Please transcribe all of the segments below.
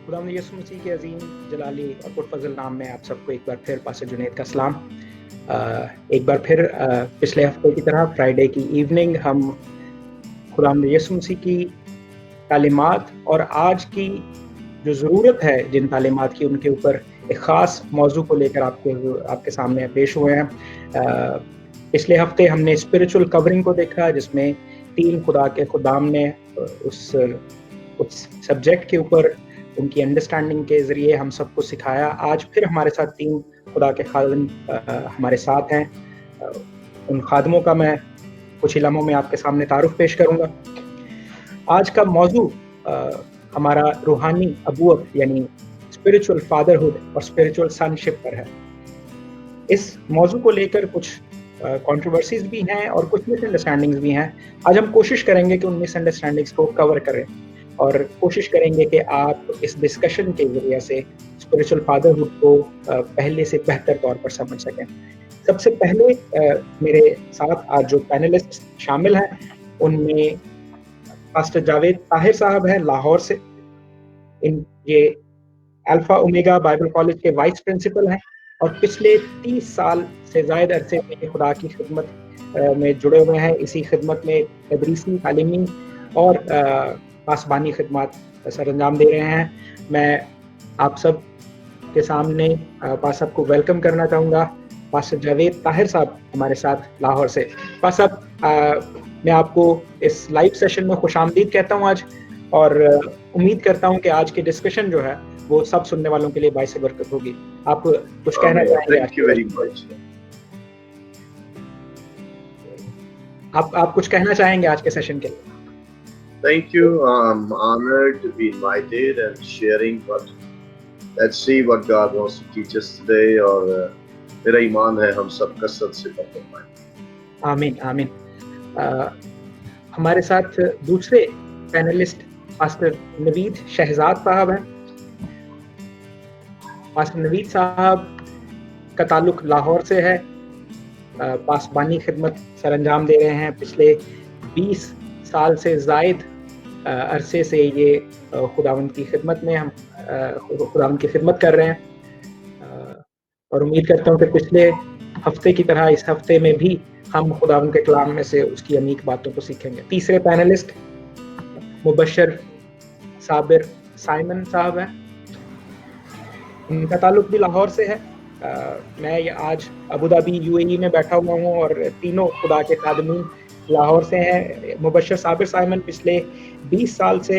खुदावंद यीशु मसीह के अजीम जलाली और पुरफजल नाम में आप सबको एक बार फिर पास्टर जुनैद का सलाम। एक बार फिर पिछले हफ्ते की तरह फ्राइडे की इवनिंग हम खुदावंद यीशु मसीह की तालीमात और आज की जो ज़रूरत है जिन तालीमात की, उनके ऊपर एक ख़ास मौजू को लेकर आपके सामने पेश हुए हैं। पिछले हफ्ते हमने स्पिरिचुअल कवरिंग को देखा, जिसमें 3 खुदा के खुदाम ने उस सब्जेक्ट के ऊपर उनकी अंडरस्टैंडिंग के ज़रिए हम सबको सिखाया। आज फिर हमारे साथ 3 खुदा के खादिम हमारे साथ हैं। उन खादिमों का मैं कुछ ही लम्हों में आपके सामने तारुफ पेश करूँगा। आज का मौजू हमारा रूहानी अबूवत यानी स्पिरिचुअल फादरहुड और स्पिरिचुअल सनशिप पर है। इस मौजू को लेकर कुछ कंट्रोवर्सीज भी हैं और कुछ मिसअंडरस्टैंडिंग्स भी हैं। आज हम कोशिश करेंगे कि उन मिसअंडरस्टैंडिंग्स को कवर करें और कोशिश करेंगे कि आप इस डिस्कशन के जरिए से स्पिरिचुअल फादरहुड को पहले से बेहतर तौर पर समझ सकें। सबसे पहले मेरे साथ आज जो पैनलिस्ट शामिल हैं, उनमें पास्टर जावेद ताहिर साहब हैं लाहौर से। ये अल्फा ओमेगा बाइबल कॉलेज के वाइस प्रिंसिपल हैं और पिछले 30 साल से ज़ायद अरसे में खुदा की खिदमत में जुड़े हुए हैं। इसी खिदमत में तदरीसी, तालीमी और पासबानी खिदमत सर अंजाम दे रहे हैं। मैं आप सब के सामने पास साहब को वेलकम करना चाहूँगा। पास्टर जावेद ताहिर साहब हमारे साथ लाहौर से। पास साहब, मैं आपको इस लाइव सेशन में खुशामदीद कहता हूँ आज, और उम्मीद करता हूँ कि आज की डिस्कशन जो है वो सब सुनने वालों के लिए बाइस बरकत होगी। आप कुछ कहना चाहेंगे? Thank you very much. आप कुछ कहना चाहेंगे आज के सेशन के लिए? Thank you. I'm honored to be invited and sharing. But let's see what God wants to teach us today. और मेरा ईमान है हम सब कसरत से पढ़ पाएं। आमीन आमीन। हमारे साथ दूसरे पैनलिस्ट पास्टर नवीद शहजाद साहब हैं। पास्टर नवीद साहब का ताल्लुक लाहौर से है। पासबानी खिदमत सर अंजाम दे रहे हैं। पिछले 20 साल से ज़ायद अरसे से ये खुदावंद की खिदमत में हम खुदावंद की खिदमत कर रहे हैं, और उम्मीद करता हूँ कि पिछले हफ्ते की तरह इस हफ्ते में भी हम खुदावंद के कलाम में से उसकी अमीक बातों को सीखेंगे। तीसरे पैनलिस्ट मुबशर साबिर साइमन साहब हैं। इनका ताल्लुक भी लाहौर से है। मैं आज अबू धाबी यूएई में बैठा हुआ हूँ और तीनों खुदा के खादिमीन लाहौर से हैं। मुबशर साबिर साइमन पिछले 20 साल से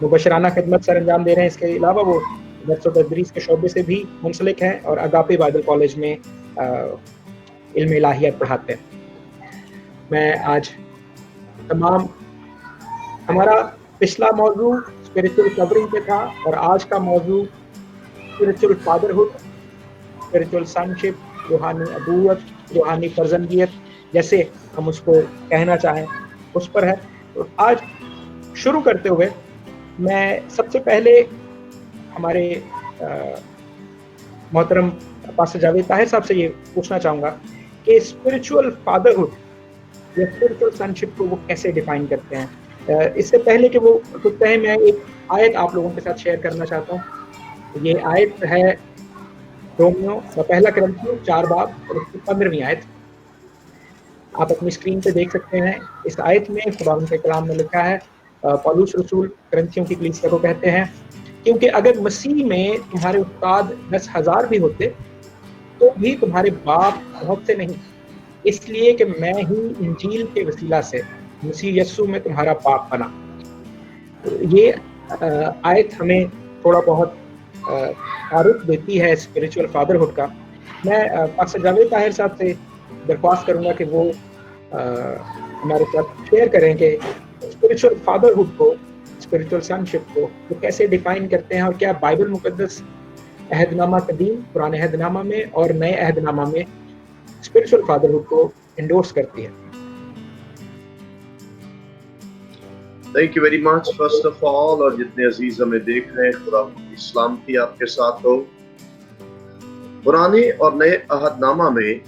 मुबशराना खिदमत सर अंजाम दे रहे हैं। इसके अलावा वो दर्स व तदरीस के शोबे से भी मुंसलिक हैं और अगापे बाइबल कॉलेज में इल्म इलाहियत पढ़ाते हैं। मैं आज हमारा पिछला मौजू स्पिरिचुअल कवरिंग पे था और आज का मौजू स्पिरिचुअल फादरहुड, स्पिरिचुअल सनशिप, रूहानी अबूवत, रूहानी फर्जंदियत, जैसे हम उसको कहना चाहें, उस पर है। तो आज शुरू करते हुए मैं सबसे पहले हमारे मोहतरम पास्टर जावेद ताहिर साहब से ये पूछना चाहूँगा कि स्पिरिचुअल फादरहुड या स्पिरिचुअल सनशिप को वो कैसे डिफाइन करते हैं। इससे पहले कि वो कुछ कहें, मैं एक आयत आप लोगों के साथ शेयर करना चाहता हूँ। ये आयत है रोमियो का पहला करंथियों 4 बाब और उसकी 15वीं आयत। आप अपनी स्क्रीन पे देख सकते हैं। इस आयत में खुदावंद के कलाम में लिखा है, पौलुस रसूल करंथियों की कलीसिया को कहते हैं, क्योंकि अगर मसीह में तुम्हारे उस्ताद 10,000 भी होते तो भी तुम्हारे बाप बहुत से नहीं, इसलिए कि मैं ही इंजील के वसीला से मसीह यस्सु में तुम्हारा बाप बना। तो ये आयत हमें थोड़ा बहुत तारुफ देती है स्पिरिचुअल फादरहुड का। मैं पास्टर जावेद ताहिर साहब से दरख्वास्त करूंगा कि वो हमारे साथ शेयर करें कि स्पिरिचुअल फादरहुड को, स्पिरिचुअल सनशिप को वो कैसे डिफाइन करते हैं और क्या बाइबल मुकद्दस अहदनामा कदीम, पुराने अहदनामा में और नए अहदनामा में स्पिरिचुअल फादरहुड को इंडोर्स करती है। Thank you very much first of all, और जितने अजीज हमें देख रहे हैं, खुदा की सलामती आपके साथ हो। पुराने और नए अहदनामा में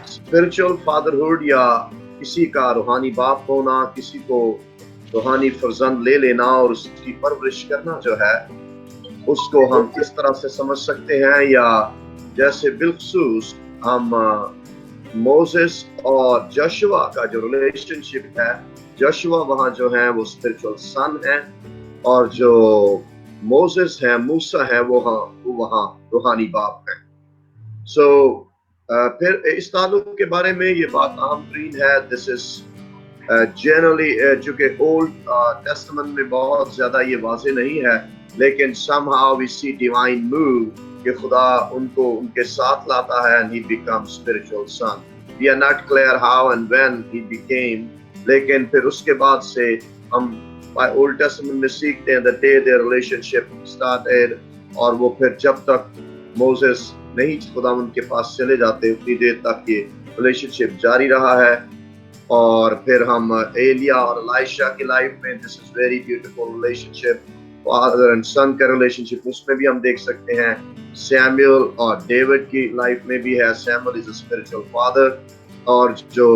स्पिरिचुअल फादरहुड या किसी का रूहानी बाप होना, किसी को रूहानी फर्जंद ले लेना और उसकी परवरिश करना जो है उसको हम किस तरह से समझ सकते हैं, या जैसे बिलखसूस हम मोसेस और जोशुआ का जो रिलेशनशिप है, जोशुआ वहाँ जो है वो स्पिरिचुअल सन है और जो मोसेस है, मूसा है, वो वहाँ रूहानी बाप है। सो फिर इस ताल्लुक के बारे में ये बात अहम तरीन है। दिस इज जनरली चूंकि ओल्ड टेस्टामेंट में बहुत ज्यादा ये वाज़ेह नहीं है, लेकिन somehow we see divine move कि खुदा उनको उनके साथ लाता है and he becomes spiritual son. We are not clear how and when he became, लेकिन फिर उसके बाद से हम ओल्ड टेस्टामेंट में सीखते हैं the day their relationship started, और वो फिर जब तक मोसेस नहीं खुदा उनके पास चले जाते उतनी देर तक ये रिलेशनशिप जारी रहा है। और फिर हम एलिया और एलाइशा की लाइफ में this is very beautiful relationship, father and son का रिलेशनशिप, उसमें भी हम देख सकते हैं। सैमुअल और डेविड की लाइफ में भी है, Samuel is a spiritual father और जो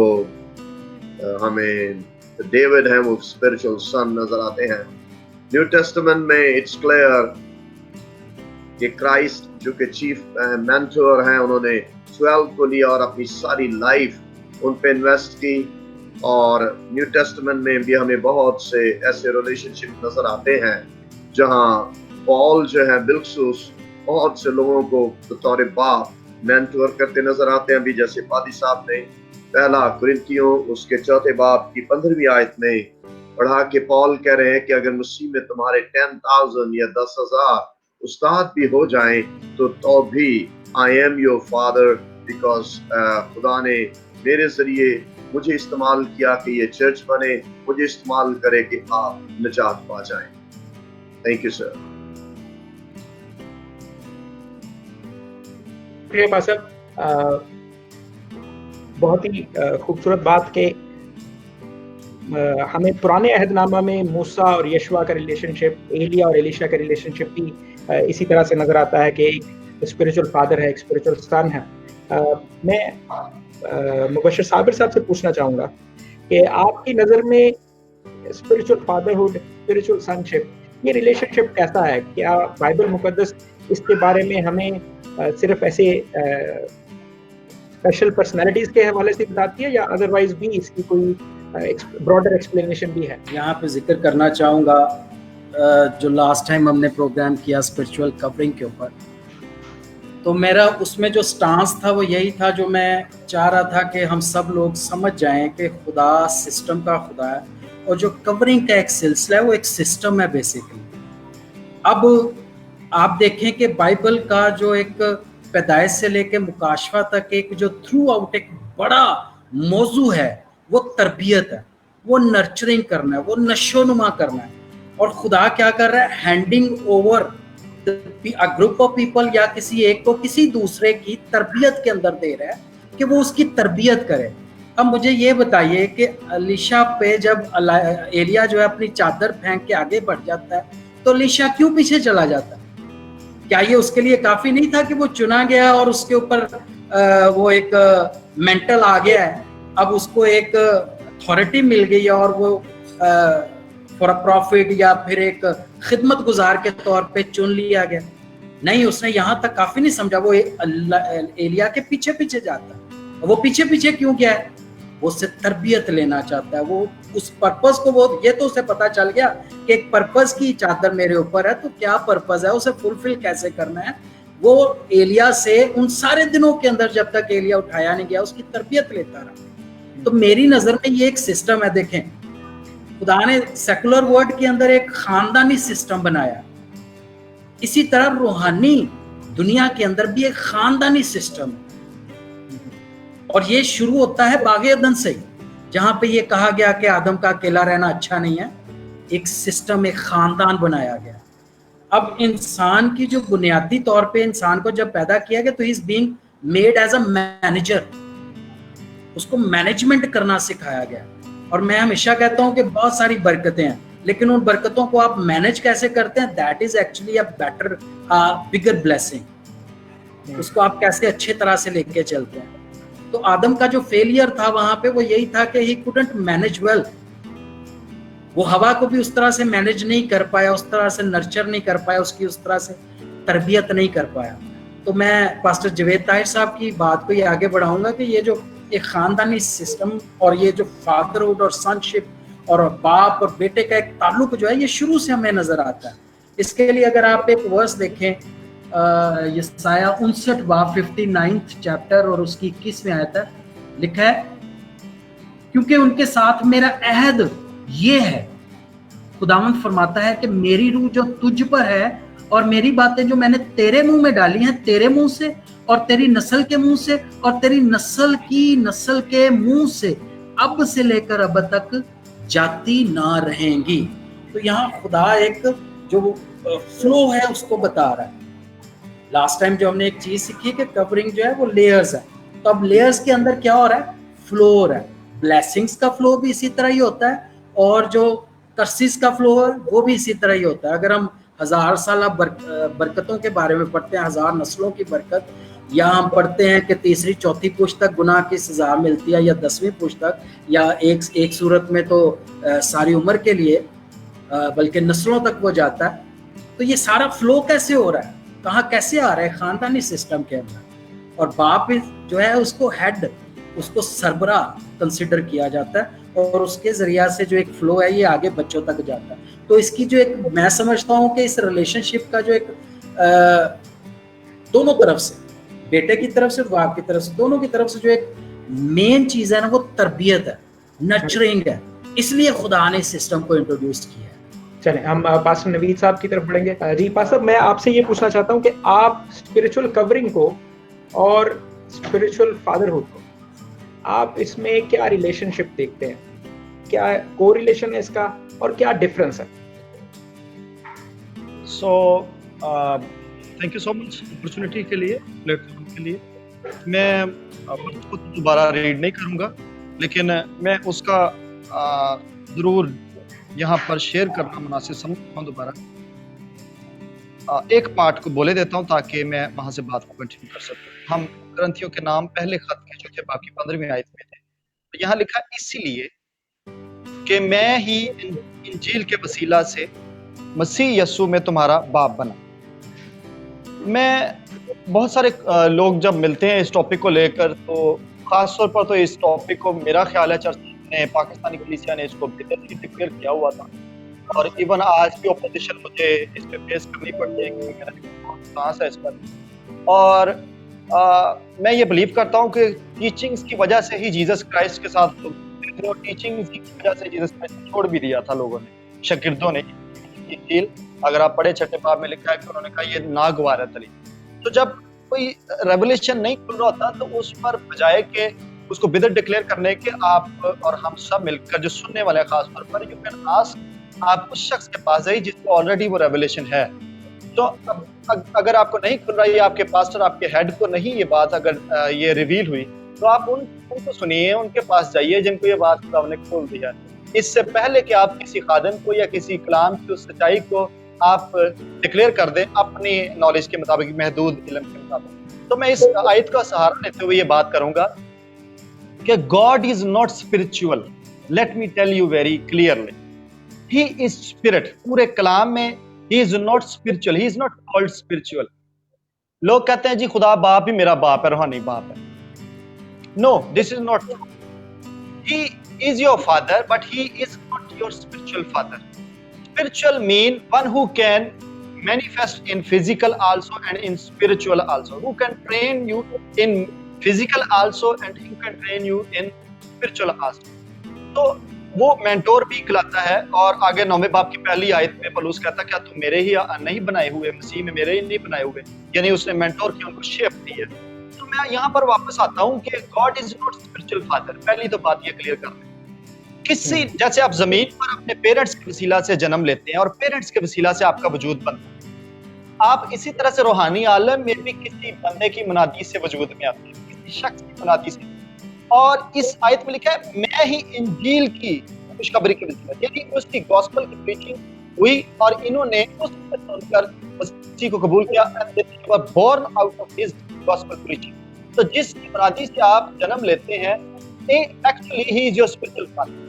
हमें डेविड है वो स्पिरिचुअल सन नजर आते हैं। न्यू टेस्टामेंट में इट्स क्लियर कि क्राइस्ट जो कि चीफ मेंटर हैं, उन्होंने 12 को लिया और अपनी सारी लाइफ उन पे इन्वेस्ट की। और न्यू टेस्टामेंट में भी हमें बहुत से ऐसे रिलेशनशिप नजर आते हैं जहां पॉल जो है बिलखसूस बहुत से लोगों को बतौर बाप मेंटर करते नजर आते हैं। अभी जैसे पादी साहब ने पहला कुरिन्थियों उसके 4 बाब की 15वीं आयत में पढ़ा कि पॉल कह रहे हैं कि अगर मसीह में तुम्हारे 10,000 या 10,000 उस्ताद भी हो जाएं तो भी I am your father, because खुदा ने मेरे जरिए मुझे इस्तेमाल किया कि ये चर्च बने, मुझे इस्तेमाल करे कि आप निजात पा जाएं। Thank you sir. बहुत ही खूबसूरत बात के हमें पुराने अहदनामा में मूसा और यशवा का रिलेशनशिप, एलिया और एलिशा का रिलेशनशिप भी इसी तरह से नजर आता है कि एक स्पिरिचुअल फादर है, एक स्पिरिचुअल सन है। मैं मुबशर साबिर साहब से पूछना चाहूँगा कि आपकी नज़र में स्पिरिचुअल फादरहुड, स्पिरिचुअल सनशिप, ये रिलेशनशिप कैसा है? क्या बाइबल मुकद्दस इसके बारे में हमें सिर्फ ऐसे स्पेशल पर्सनालिटीज़ के हवाले से बताती है या अदरवाइज भी इसकी कोई ब्रॉडर एक्सप्लेनेशन भी है? यहाँ पे जिक्र करना चाहूँगा जो लास्ट टाइम हमने प्रोग्राम किया स्पिरिचुअल कवरिंग के ऊपर, तो मेरा उसमें जो स्टांस था वो यही था, जो मैं चाह रहा था कि हम सब लोग समझ जाएं कि खुदा सिस्टम का खुदा है और जो कवरिंग का एक सिलसिला है वो एक सिस्टम है बेसिकली। अब आप देखें कि बाइबल का जो एक पैदाइश से लेके मुकाशफा तक एक जो थ्रू आउट एक बड़ा मौजू है वो तरबियत है, वो नर्चरिंग करना है, वो नशोनुमा करना है। और खुदा क्या कर रहा है? Handing over a group of people या किसी एक को किसी दूसरे की तरबियत के अंदर दे रहा है कि वो उसकी तरबियत करे। अब मुझे ये बताइए कि एलीशा पे जब एलिया जो है अपनी चादर फेंक के आगे बढ़ जाता है तो एलीशा क्यों पीछे चला जाता है? क्या ये उसके लिए काफी नहीं था कि वो चुना गया और उसके ऊपर वो एक मेंटल आ गया है, अब उसको एक अथॉरिटी मिल गई है और वो फॉर अ प्रॉफिट या फिर एक खिदमत गुजार के तौर पे चुन लिया गया? नहीं, उसने यहाँ तक काफी नहीं समझा, वो एलिया के पीछे पीछे जाता है। वो पीछे पीछे क्यों गया है? वो उससे तरबियत लेना चाहता है, वो उस पर्पस को, वो ये तो उसे पता चल गया कि एक पर्पस की चादर मेरे ऊपर है, तो क्या पर्पस है, उसे फुलफिल कैसे करना है। वो एलिया से उन सारे दिनों के अंदर जब तक एलिया उठाया नहीं गया उसकी तरबियत लेता रहा। तो मेरी नजर में ये एक सिस्टम है। देखें, खुदा ने सेकुलर वर्ल्ड के अंदर एक खानदानी सिस्टम बनाया, इसी तरह रूहानी दुनिया के अंदर भी एक खानदानी सिस्टम है। और ये शुरू होता है बागे अदन से, जहां पे ये कहा गया कि आदम का अकेला रहना अच्छा नहीं है। एक सिस्टम, एक खानदान बनाया गया। अब इंसान की जो बुनियादी तौर पे इंसान को जब पैदा किया गया तो he is being made as a manager, उसको मैनेजमेंट करना सिखाया गया। और मैं हमेशा कहता हूं कि बहुत सारी बरकतें हैं, लेकिन उन बरकतों को आप मैनेज कैसे करते हैं, that is actually a better bigger blessing. उसको आप कैसे अच्छे तरह से लेके चलते हैं। तो आदम का जो फेलियर था वहां पे वो यही था कि ही कुडंट मैनेज वेल। वो हवा को भी उस तरह से मैनेज नहीं कर पाया, उस तरह से नर्चर नहीं कर पाया, उसकी उस तरह से तरबियत नहीं कर पाया। तो मैं पास्टर जवेद ताहिर साहब की बात को ये आगे बढ़ाऊंगा कि ये जो एक ख़ानदानी सिस्टम और ये जो फादरहुड और सनशिप और बाप और बेटे का एक ताल्लुक जो है ये शुरू से हमें नज़र आता है। इसके लिए अगर आप एक वर्स देखें, यसाया 59 बाब 59 चैप्टर और उसकी 21वीं आयत है, लिखा है, क्योंकि उनके साथ मेरा अहद ये है, खुदावंद फरमाता है कि मेरी रूह जो तुझ पर है और मेरी बातें जो मैंने तेरे मुंह में डाली हैं, तेरे मुंह से और तेरी नस्ल के मुंह से और तेरी नस्ल की नस्ल के मुंह से अब से लेकर अब तक जाती ना रहेंगी। तो यहाँ खुदा एक जो फ्लो है उसको बता रहा है। लास्ट टाइम जो हमने एक चीज सीखी कि कवरिंग जो है वो लेयर्स है, तो अब लेयर्स के अंदर क्या हो रहा है, फ्लो हो रहा है। ब्लेसिंग्स का फ्लो भी इसी तरह ही होता है और जो कर्सिस का फ्लो है वो भी इसी तरह ही होता है। अगर हम 1000 साल बरकतों के बारे में पढ़ते हैं, 1000 नस्लों की बरकत, या हम पढ़ते हैं कि तीसरी चौथी पुश्त तक गुनाह की सजा मिलती है, या 10वीं पुश्त तक, या एक सूरत में तो सारी उम्र के लिए, बल्कि नस्लों तक वो जाता है। तो ये सारा फ्लो कैसे हो रहा है, कहाँ कैसे आ रहा है, खानदानी सिस्टम के अंदर। और बाप जो है उसको हेड, उसको सरबरा कंसिडर किया जाता है और उसके जरिया से जो एक फ्लो है ये आगे बच्चों तक जाता है। तो इसकी जो एक, मैं समझता हूँ कि इस रिलेशनशिप का जो एक दोनों तरफ से, बेटे की तरफ से बाप की तरफ से, दोनों की तरफ से जो एक मेन चीज है ना वो तरबियत है, नर्चरिंग है। इसलिए खुदा ने इस सिस्टम को इंट्रोड्यूस किया है। चलें हम पास्टर नवीद साहब की तरफ बढ़ेंगे। जी पास्टर, मैं आपसे ये पूछना चाहता हूँ कि आप स्पिरिचुअल कवरिंग को और स्पिरिचुअल फादरहुड को, आप इसमें क्या रिलेशनशिप देखते हैं, क्या को रिलेशन है इसका और क्या डिफरेंस है? So thank you so much opportunity के लिए, प्लेटफॉर्म के लिए। मैं उसको दोबारा रीड नहीं करूँगा, लेकिन मैं उसका ज़रूर यहाँ पर शेयर करना मुनासिब समझता हूँ। दोबारा एक पार्ट को बोले देता हूँ ताकि मैं वहाँ से बात को कंटिन्यू कर सकूँ। हम ग्रंथियों के नाम पहले खत के चौथे बाब की 15वीं आयत में थे, तो यहाँ लिखा इसीलिए कि मैं ही इंजील के वसीला से मसीह यस्सु में तुम्हारा बाप बना। मैं बहुत सारे लोग जब मिलते हैं इस टॉपिक को लेकर, तो खास तौर पर तो इस टॉपिक को मेरा ख्याल है चर्च ने, पाकिस्तानी कलीसिया ने इसको डिक्लेयर किया हुआ था, और इवन आज की ओपोजिशन मुझे इस पे फेस करनी पड़ती है क्योंकि मेरा सांस है इस पर। और मैं ये बिलीव करता हूँ कि टीचिंग्स की वजह से ही जीसस क्राइस्ट के साथ, टीचिंग्स की वजह से जीसस क्राइस्ट छोड़ भी दिया था लोगों ने, शागिर्दों ने। अगर आप पढ़े छठे बाब में लिखा है कि उन्होंने कहा ये नागवार है तली। तो जब कोई रेवलेशन नहीं खुल रहा होता तो उस पर बजाय के उसको बिदअत डिक्लेयर करने के, आप और हम सब मिलकर जो सुनने वाले खास तौर पर, यू कैन आस्क, आप उस शख्स के पास जाइए जिसको ऑलरेडी वो रेवलेशन है। तो अगर आपको नहीं खुल रहा है, आपके पास्टर, आपके हेड को नहीं ये बात अगर ये रिवील हुई, तो आप उनको सुनिए, उनके पास जाइए जिनको ये बात खुदा ने खोल दी है। इससे पहले कि आप किसी खादिम को या किसी कलाम की उस सच्चाई को आप डिक्लेयर कर दें अपनी नॉलेज के मुताबिक, महदूद इल्म के मुताबिक। तो मैं इस आयत का सहारा लेते हुए ये बात करूंगा कि God is not spiritual. Let me tell you very clearly, he is spirit. पूरे कलाम में he is not spiritual, he is not called spiritual. लोग कहते हैं जी खुदा बाप ही मेरा बाप है, रूहानी बाप है। No, this is not true. He is your father, but he is not your spiritual father. Spiritual mean one who can manifest in physical also and in spiritual also, who can train you in physical also and who can train you in spiritual also. तो वो mentor भी कहलाता है। और आगे 9वें बाब की पहली आयत में पौलुस कहता है क्या तुम मेरे ही नहीं बनाए हुए, मसीह में मेरे ही नहीं बनाए हुए, यानी उसने मेंटोर की उनको शेप दी है। तो मैं यहाँ पर वापस आता हूँ कि God is not spiritual father. पहली तो बात ये क्लियर कर लें। किसी, जैसे आप जमीन पर अपने पेरेंट्स के वसीला से जन्म लेते हैं और पेरेंट्स के वसीला से आपका वजूद बनता है, आप इसी तरह से रूहानी आलम में भी किसी बंदे की मुनादी से वजूद में आते हैं, किसी शख्स की मुनादी से। और इस आयत में लिखा है मैं ही इंजील की खुशखबरी के वसीला, यानी उसकी गॉस्पेल की प्रीचिंग हुई और इन्होंने उससे सुनकर मसीह को कबूल किया, born out of his gospel preaching. तो जिस मुनादी से आप जन्म लेते हैं, actually he is your spiritual father.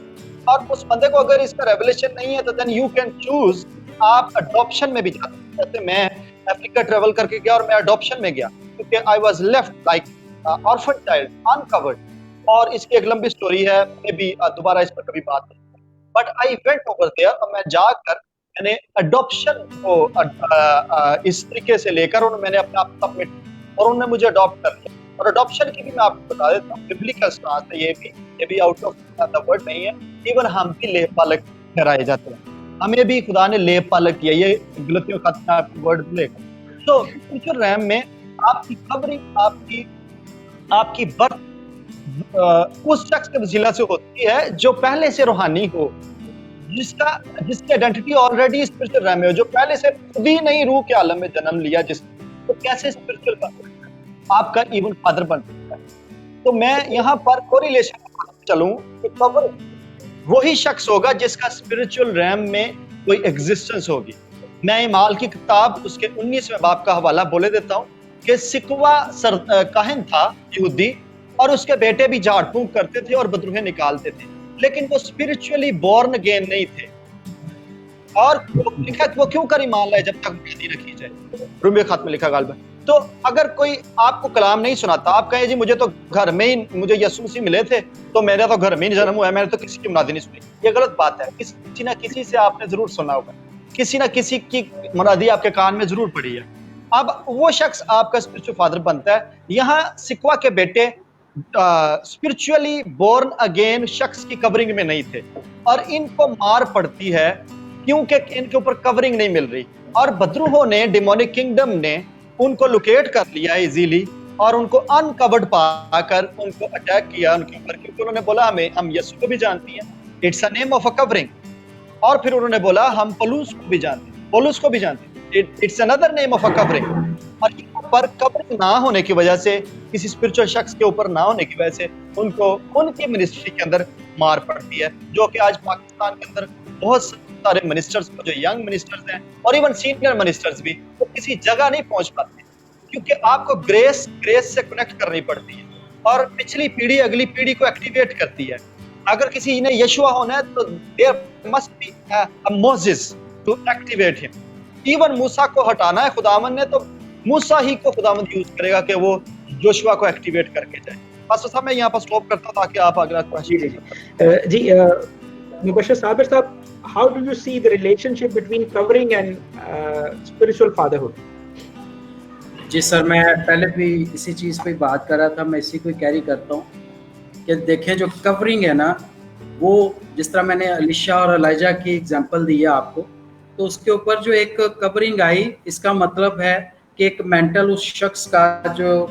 اور اس بندے کو اگر اس کا ریولیشن نہیں ہے تو دین یو کین چوز, آپ اڈاپشن میں بھی جا سکتے ہیں. جیسے میں افریقہ ٹریول کر کے گیا اور میں اڈاپشن میں گیا کیونکہ I was left like orphan child uncared, اور اس کی ایک لمبی سٹوری ہے, میں بھی دوبارہ اس پر کبھی بات کروں. But I went over there, اور میں جا کر میں نے اڈاپشن کو اس طریقے سے لے کر میں نے اپنا آپ سبمٹ اور انہوں نے مجھے اڈاپٹ کر لیا. اور اڈاپشن کی بھی میں آپ کو بتا دیتا ہوں, ببلیکل سٹانس ہے یہ بھی آؤٹ آف دا ورڈ نہیں ہے. ایون ہم بھی لے پالک ٹھہرائے جاتے ہیں, ہمیں بھی خدا نے لے پالک کیا, یہ غلطیوں کا ورڈ لے کر. تو فیوچر ریم میں آپ کی کورنگ, آپ کی برتھ اس شخص کے وسیلہ سے ہوتی ہے جو پہلے سے روحانی ہو, جس کی آئیڈینٹی آلریڈی اسپرچل ریم میں ہو, جو پہلے سے کبھی نہیں روح کے عالم میں جنم لیا, جس تو کیسے اسپرچل آپ کا ایون فادر بن سکتا ہے. تو میں یہاں پر کوریلیشن چلوں کہ وہی شخص ہوگا جس کا اسپرچل ریم میں کوئی ایگزسٹنس ہوگی. میں اعمال کی کتاب اس کے 19ویں باب کا حوالہ بولے دیتا ہوں کہ سکوا کاہن تھا یہودی, اور اس کے بیٹے بھی جھاڑ پھونک کرتے تھے اور بدروہیں نکالتے تھے, لیکن وہ اسپرچولی بورن اگین نہیں تھے. اور وہ کیوں کر ایمان لائے جب تک بنیادی رکھی جائے, رومیو خط میں لکھا غالبا. تو اگر کوئی آپ کو کلام نہیں سناتا, آپ کہیں جی مجھے تو گھر میں ہی مجھے یسوع مسیح ملے تھے تو میرا تو گھر میں ہی جنم ہوا ہے, میں نے تو کسی کی منادی نہیں سنی, یہ غلط بات ہے. کسی نہ کسی سے آپ نے ضرور سنا ہوگا, کسی نہ کسی کی منادی آپ کے کان میں ضرور پڑی ہے. اب وہ شخص آپ کا اسپرچل فادر بنتا ہے. یہاں سکوا کے بیٹے اسپرچولی بورن اگین شخص کی کورنگ میں نہیں تھے, اور ان کو مار پڑتی ہے کیونکہ ان کے اوپر کورنگ نہیں مل رہی. اور بدروہوں نے, ڈیمونک کنگڈم نے ان کو لوکیٹ کر لیا ایزیلی, اور ان کو انکورڈ پا کر ان کو اٹیک کیا ان کے اوپر, کیونکہ انہوں نے بولا ہم یسوع کو بھی جانتی ہیں, it's a name of a covering. اور پھر انہوں نے بولا ہم پولس کو بھی جانتے ہیں, پولس کو بھی جانتے ہیں, it's another name of a covering. اور یہاں پر کورنگ نہ ہونے کی وجہ سے, کسی اسپرچل شخص کے اوپر نہ ہونے کی وجہ سے ان کو ان کی منسٹری کے اندر مار پڑتی ہے, جو کہ آج پاکستان کے اندر بہت سارے منسٹرز جو ینگ منسٹرز ہیں اور ایون سینئر منسٹرز بھی, وہ کسی جگہ نہیں پہنچ پاتے کیونکہ آپ کو گریس سے کنیکٹ کرنی پڑتی ہے, اور پچھلی پیڑھی اگلی پیڑھی کو ایکٹیویٹ کرتی ہے. اگر کسی نے یشوع ہونا ہے تو there must be a Moses to activate him. Even موسیٰ کو ہٹانا ہے خداوند نے, تو موسیٰ ہی کو خداوند یوز کرے گا کہ وہ یشوع کو ایکٹیویٹ کر کے جائے. بس صاحب میں یہاں پر سٹاپ کرتا ہوں تاکہ آپ اگلا کوشچن. جی مبشر صابر صاحب, how do you see the relationship between covering and spiritual fatherhood? جی سر, میں پہلے بھی اسی چیز پہ بات کر رہا تھا, میں اسی کو کیری کرتا ہوں کہ دیکھیں جو کورنگ ہے نا, وہ جس طرح میں نے الیشا اور الائجہ کی اگزامپل دی ہے آپ کو, تو اس کے اوپر جو ایک کورنگ آئی, اس کا مطلب ہے کہ ایک مینٹل اس شخص کا جو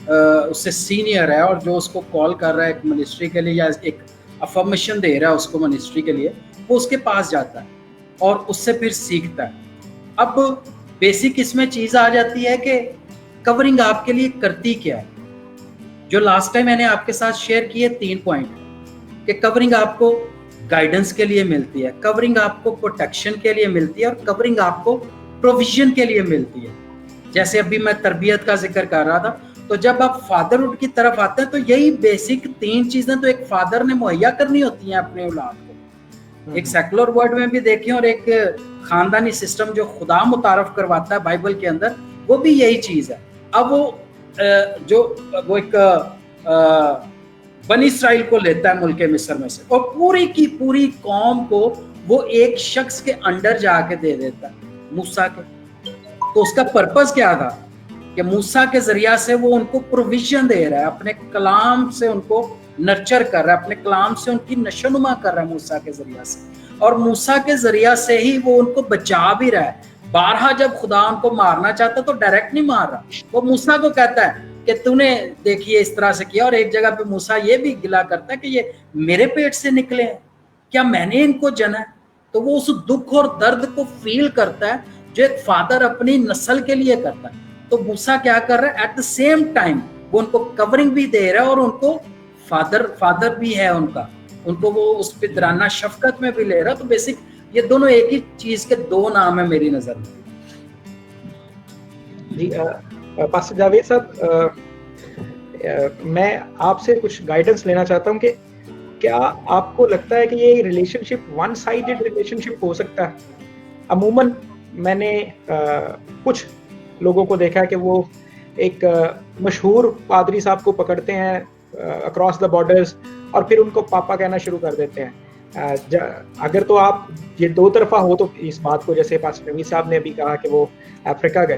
اس سے سینئر ہے اور جو اس کو کال کر رہا ہے ایک منسٹری کے لیے یا ایک افرمیشن دے رہا ہے اس کو منسٹری کے لیے, وہ اس کے پاس جاتا ہے اور اس سے پھر سیکھتا ہے. اب بیسک اس میں چیز آ جاتی ہے کہ کورنگ آپ کے لیے کرتی کیا ہے. جو لاسٹ ٹائم میں نے آپ کے ساتھ شیئر کیے 3 پوائنٹ کہ کورنگ آپ کو گائیڈنس کے لیے ملتی ہے, کورنگ آپ کو پروٹیکشن کے لیے ملتی ہے, اور کورنگ آپ کو پروویژن کے لیے ملتی ہے. جیسے ابھی میں تربیت کا ذکر کر رہا تھا, تو جب آپ فادرہڈ کی طرف آتے ہیں تو یہی بیسک 3 چیزیں تو ایک فادر نے مہیا کرنی ہوتی ہیں اپنے اولاد کو. ایک سیکولر ورڈ میں بھی دیکھیں اور ایک خاندانی سسٹم جو خدا متعارف کرواتا ہے بائبل کے اندر, وہ بھی یہی چیز ہے. اب وہ ایک بنی اسرائیل کو لیتا ہے ملک مصر میں سے, اور پوری کی پوری قوم کو وہ ایک شخص کے انڈر جا کے دے دیتا ہے, موسیٰ کے. تو اس کا پرپس کیا تھا کہ موسیٰ کے ذریعہ سے وہ ان کو پروویژن دے رہا ہے, اپنے کلام سے ان کو نرچر کر رہا ہے, اپنے کلام سے ان کی نشوونما کر رہا ہے موسیٰ کے ذریعہ سے, اور موسیٰ کے ذریعہ سے ہی وہ ان کو بچا بھی رہا ہے. بارہا جب خدا ان کو مارنا چاہتا تو ڈائریکٹ نہیں مار رہا, وہ موسیٰ کو کہتا ہے کہ تو نے دیکھیے اس طرح سے کیا, اور ایک جگہ پہ موسیٰ یہ بھی گلا کرتا ہے کہ یہ میرے پیٹ سے نکلے ہیں, کیا میں نے ان کو جنا ہے. تو وہ اس دکھ اور درد کو فیل کرتا ہے جو ایک فادر اپنی نسل کے لیے کرتا ہے. تو موسیٰ کیا کر رہا ہے, ایٹ دا سیم ٹائم وہ ان کو کورنگ بھی دے رہا ہے, اور ان کو فادر بھی ہے ان کا, ان کو وہ اس پہ درانہ شفقت میں بھی لے رہا. تو بیسک یہ دونوں ایک ہی چیز کے 2 نام ہیں میری نظر میں. جی پاسٹر جاوید صاحب, میں آپ سے کچھ گائیڈنس لینا چاہتا ہوں کہ کیا آپ کو لگتا ہے کہ یہ ریلیشنشپ ون سائڈڈ ریلیشنشپ ہو سکتا ہے؟ عموماً میں نے کچھ لوگوں کو دیکھا کہ وہ ایک مشہور پادری صاحب کو پکڑتے ہیں اکراس دا بارڈرز اور پھر ان کو پاپا کہنا شروع کر دیتے ہیں. اگر تو آپ یہ دو طرفہ ہو تو اس بات کو, جیسے پاسٹر نوید صاحب نے ابھی کہا کہ وہ افریقہ گئے,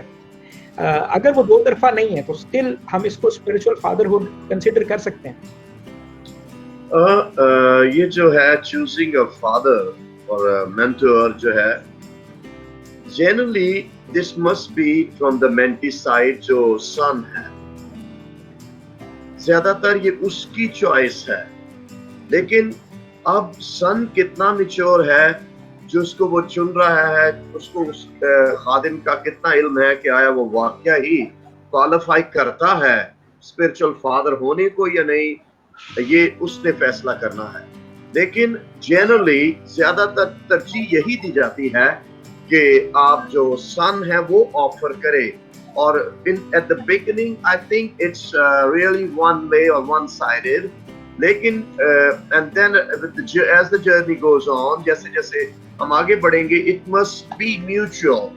اگر وہ دو طرفہ نہیں ہے تو اسٹل ہم اس کو اسپرچل فادرہڈ کنسیڈر کر سکتے ہیں. یہ جو ہے چوزنگ اے فادر اور مینٹور جو ہے, generally this must be from the mentee side, جو سن ہے زیادہ تر یہ اس کی چوائس ہے. لیکن اب سن کتنا میچور ہے جو اس کو وہ چن رہا ہے, اس کو اس خادم کا کتنا علم ہے کہ آیا وہ واقعہ ہی کوالیفائی کرتا ہے اسپرچل فادر ہونے کو یا نہیں, یہ اس نے فیصلہ کرنا ہے. لیکن جنرلی زیادہ تر ترجیح یہی دی جاتی ہے کہ آپ جو سن ہے وہ آفر کرے. اور at the beginning I think it's really one way or one sided, لیکن and then as the journey goes on, جیسے جیسے ہم آگے بڑھیں گے, it must be mutual.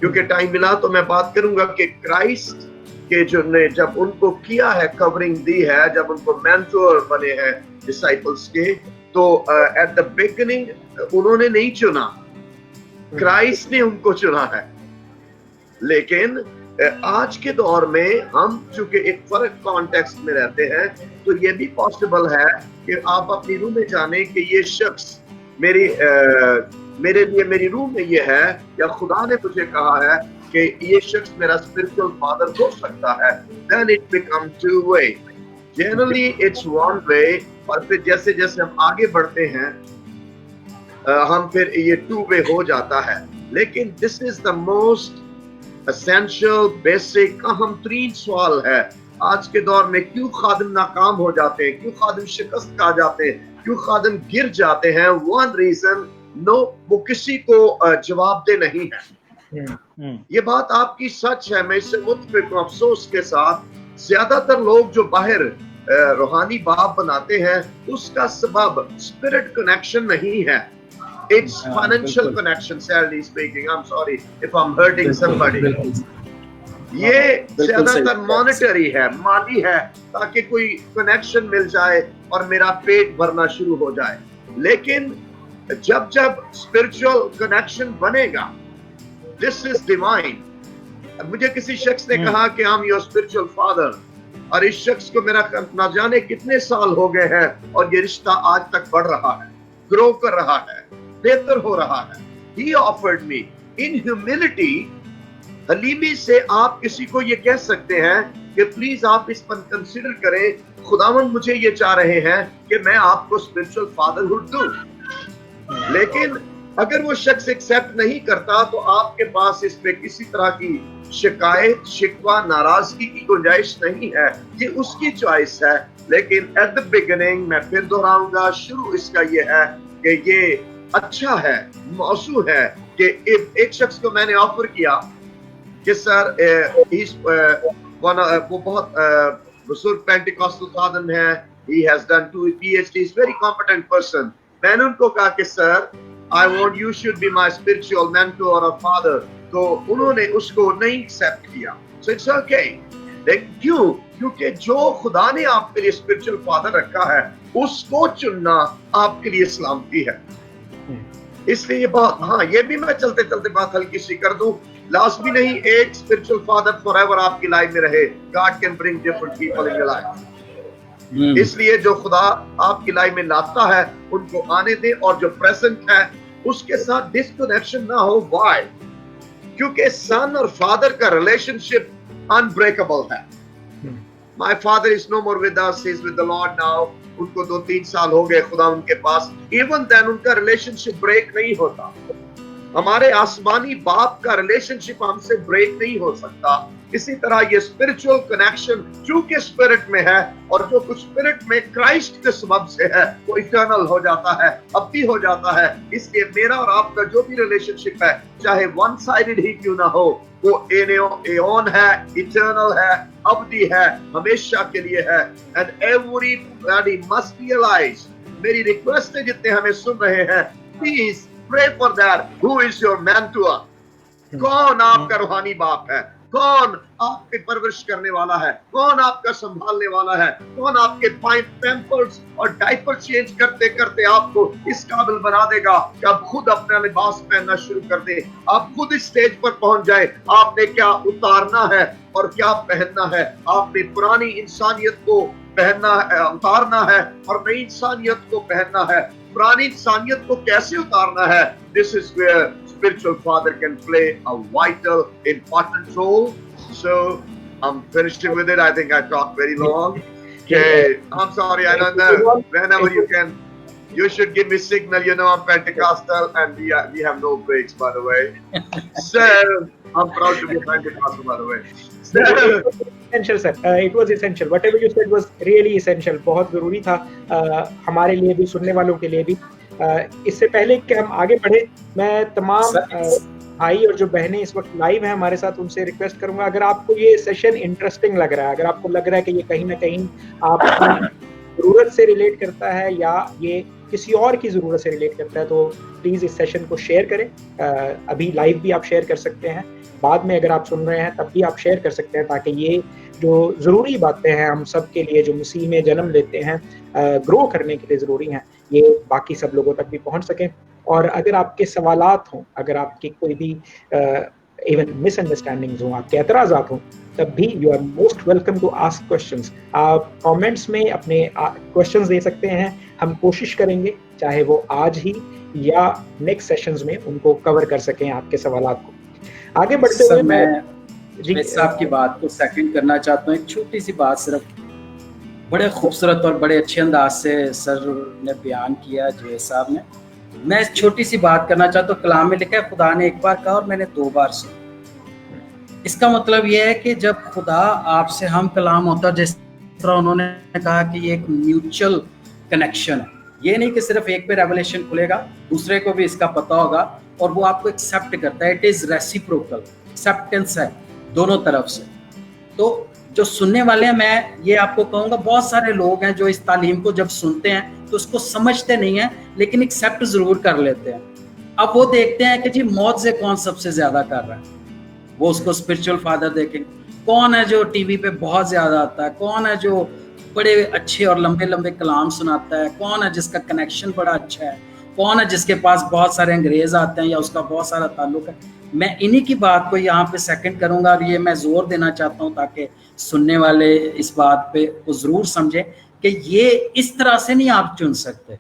کیونکہ ٹائم ملا تو میں بات کروں گا کہ کرائسٹ کہ جو نے جب ان کو کیا ہے, کورنگ دی ہے, جب ان کو مینٹور بنے ہیں ڈسائپلس کے, تو ایٹ دا بگننگ انہوں نے نہیں چنا, کرائسٹ نے ان کو چنا ہے. لیکن آج کے دور میں ہم چونکہ ایک فرق کانٹیکسٹ میں رہتے ہیں, تو یہ بھی پاسبل ہے کہ آپ اپنی روح میں جانیں کہ یہ شخص میرے لیے میری روح میں یہ ہے, یا خدا نے مجھے کہا ہے کہ یہ شخص میرا اسپرچل فادر ہو سکتا ہے. then it becomes two way. generally it's one way, اور پھر جیسے جیسے ہم آگے بڑھتے ہیں ہم پھر یہ ٹو وے ہو جاتا ہے. لیکن this is the most essential basic اہم ترین سوال ہے آج کے دور میں. کیوں خادم ناکام ہو جاتے ہیں, کیوں خادم شکست کھا جاتے ہیں, کیوں خادم گر جاتے ہیں؟ one reason no, وہ کسی کو جواب دہ نہیں ہے. یہ بات آپ کی سچ ہے, میں اس سے متفق ہوں. افسوس کے ساتھ زیادہ تر لوگ جو باہر روحانی باپ بناتے ہیں, اس کا سبب اسپرٹ کنیکشن نہیں ہے. It's financial connection, sadly speaking. I'm sorry if I'm hurting somebody. یہ زیادہ تر مانیٹری ہے, مالی ہے, تاکہ کوئی کنیکشن مل جائے اور میرا پیٹ بھرنا شروع ہو جائے. لیکن جب جب اسپرچل کنیکشن بنے گا, this is divine. مجھے کسی شخص نے کہا کہ I'm your spiritual father, اور اس شخص کو میرا نہ جانے کتنے سال ہو گئے ہیں, اور یہ رشتہ آج تک بڑھ رہا ہے, گرو کر رہا ہے, بہتر ہو رہا ہے. He offered me in humility. حلیمی سے آپ کسی کو یہ کہہ سکتے ہیں کہ پلیز آپ اس پر کنسیڈر کریں, خداوند مجھے یہ چاہ رہے ہیں کہ میں آپ کو اسپرچل فادرہڈ دوں. لیکن اگر وہ شخص ایکسیپٹ نہیں کرتا تو آپ کے پاس اس پہ کسی طرح کی شکایت, شکوہ, ناراضگی کی گنجائش نہیں ہے. یہ اس کی چوائس ہے. لیکن ایٹ دا بگننگ میں پھر دہراؤں گا, شروع اس کا یہ ہے کہ یہ اچھا ہے, موضوع ہے کہ ایک شخص کو میں نے آفر کیا کہ سر وہ بہت بزرگ پینٹیکاسٹل خادم ہے, he has done 2 PhDs, very competent person. میں نے ان کو کہا کہ سر I want you should be my spiritual mentor or father. تو انہوں نے اس کو نہیں ایکسپٹ کیا. So it's okay. کیوں؟ کیونکہ جو خدا نے آپ کے لیے اسپرچل فادر رکھا ہے, اس کو چننا آپ کے لیے سلامتی ہے. اس لیے یہ بات, ہاں یہ بھی میں چلتے چلتے بات ہلکی سی کر دوں, لازمی نہیں ایک اسپرچل فادر فار ایور آپ کی لائف میں رہے. God can bring different people in your life. اس لیے جو خدا آپ کی لائف میں لاتا ہے ان کو آنے دیں, اور جو پریزنٹ ہے اس کے ساتھ ڈسکنیکشن نہ ہو. Why? کیونکہ سن اور فادر کا ریلیشن شپ انبریکیبل ہے. My father is no more with us, he is with the Lord now. ان کو 2-3 سال ہو گئے خدا ان کے پاس. ایون دین ان کا ریلیشن شپ بریک نہیں ہوتا. ہمارے آسمانی باپ کا ریلیشن شپ ہم سے بریک نہیں ہو سکتا. اسی طرح یہ اسپرچل کنیکشن چونکہ اسپرٹ میں ہے, اور جو کچھ اسپرٹ میں کرائسٹ کے سبب سے ہے وہ ایٹرنل ہو جاتا ہے, ابدی ہو جاتا ہے. اس لیے میرا اور آپ کا جو بھی ریلیشن شپ ہے, چاہے ون سائڈڈ ہی کیوں نہ ہو, وہ ایون ہے, ایٹرنل ہے, ابدی ہے, ہمیشہ کے لیے ہے. And everybody must realize मेरी रिक्वेस्ट है जितने हमें सुन रहे हैं, please pray for that, who is your mentor, कौन आपका रूहानी बाप है, कौन आपकी परवरिश करने वाला है, कौन आपका संभालने वाला है, कौन आपके पैम्पर्स और डायपर चेंज करते करते आपको इस काबिल बना देगा कि आप खुद अपना लिबास पहनना शुरू कर दे, आप खुद इस स्टेज पर पहुंच जाए। आपने क्या उतारना है और क्या पहनना है, आपने पुरानी इंसानियत को पहनना उतारना है और नई इंसानियत को पहनना है। पुरानी इंसानियत को कैसे उतारना है? This is where spiritual father can play a vital, important role. So I'm finishing with it. I think I talked very long. Okay, I'm sorry. I don't know. Whenever you can, you should give me signal. You know I'm Pentecostal, and we have no breaks, by the way. So I'm proud to be Pentecostal, by the way. So, essential sir, it was essential. Whatever you said was really essential. बहुत जरूरी था हमारे लिए भी, सुनने वालों के लिए भी। इससे पहले कि हम आगे बढ़े, मैं तमाम भाई और जो बहनें इस वक्त लाइव हैं हमारे साथ, उनसे रिक्वेस्ट करूंगा, अगर आपको ये सेशन इंटरेस्टिंग लग रहा है, अगर आपको लग रहा है कि ये कहीं ना कहीं आपकी जरूरत से रिलेट करता है या ये किसी और की जरूरत से रिलेट करता है, तो प्लीज इस सेशन को शेयर करें। अभी लाइव भी आप शेयर कर सकते हैं, बाद में अगर आप सुन रहे हैं तब भी आप शेयर कर सकते हैं, ताकि ये जो ज़रूरी बातें हैं हम सब के लिए, जो मसीह में जन्म लेते हैं, ग्रो करने के लिए ज़रूरी हैं, ये बाकी सब लोगों तक भी पहुंच सकें। और अगर आपके सवालात हों, अगर आपकी कोई भी इवन मिसअंडरस्टैंडिंग्स हों, आपके एतराज़ात हों, तब भी you are most welcome to ask questions. आप कमेंट्स में अपने क्वेश्चंस दे सकते हैं, हम कोशिश करेंगे चाहे वो आज ही या नेक्स्ट सेशंस में उनको कवर कर सकें आपके सवालात को। आगे बढ़ते हुए मैं साहब की बात को सेकंड करना चाहता हूँ। एक छोटी सी बात, सिर्फ बड़े खूबसूरत और बड़े अच्छे अंदाज से सर ने बयान किया जो साहब ने। मैं छोटी सी बात करना चाहता हूँ। कलाम में लिखा है खुदा ने एक बार कहा और मैंने 2 बार सुना। इसका मतलब यह है कि जब खुदा आपसे हम कलाम होता, जिस तरह उन्होंने कहा कि ये एक म्यूचुअल कनेक्शन है, ये नहीं कि सिर्फ एक पे रेवलेशन खुलेगा, दूसरे को भी इसका पता होगा और वो आपको एक्सेप्ट करता है। इट इज रेसिप्रोकल, एक्सेप्टेंस है दोनों तरफ से। तो जो सुनने वाले हैं, मैं ये आपको कहूँगा, बहुत सारे लोग हैं जो इस तालीम को जब सुनते हैं तो उसको समझते नहीं है, लेकिन एक्सेप्ट जरूर कर लेते हैं। अब वो देखते हैं कि जी मौत से कौन सबसे ज्यादा कर रहा है, वो उसको स्पिरिचुअल फादर देखें। कौन है जो टीवी पे बहुत ज्यादा आता है, कौन है जो बड़े अच्छे और लंबे लंबे कलाम सुनाता है, कौन है जिसका कनेक्शन बड़ा अच्छा है, कौन है जिसके पास बहुत सारे अंग्रेज आते हैं या उसका बहुत सारा ताल्लुक है। मैं इन्हीं की बात को यहाँ पे सेकंड करूँगा और ये मैं जोर देना चाहता हूँ ताकि सुनने वाले इस बात पे को ज़रूर समझें कि ये इस तरह से नहीं आप चुन सकते।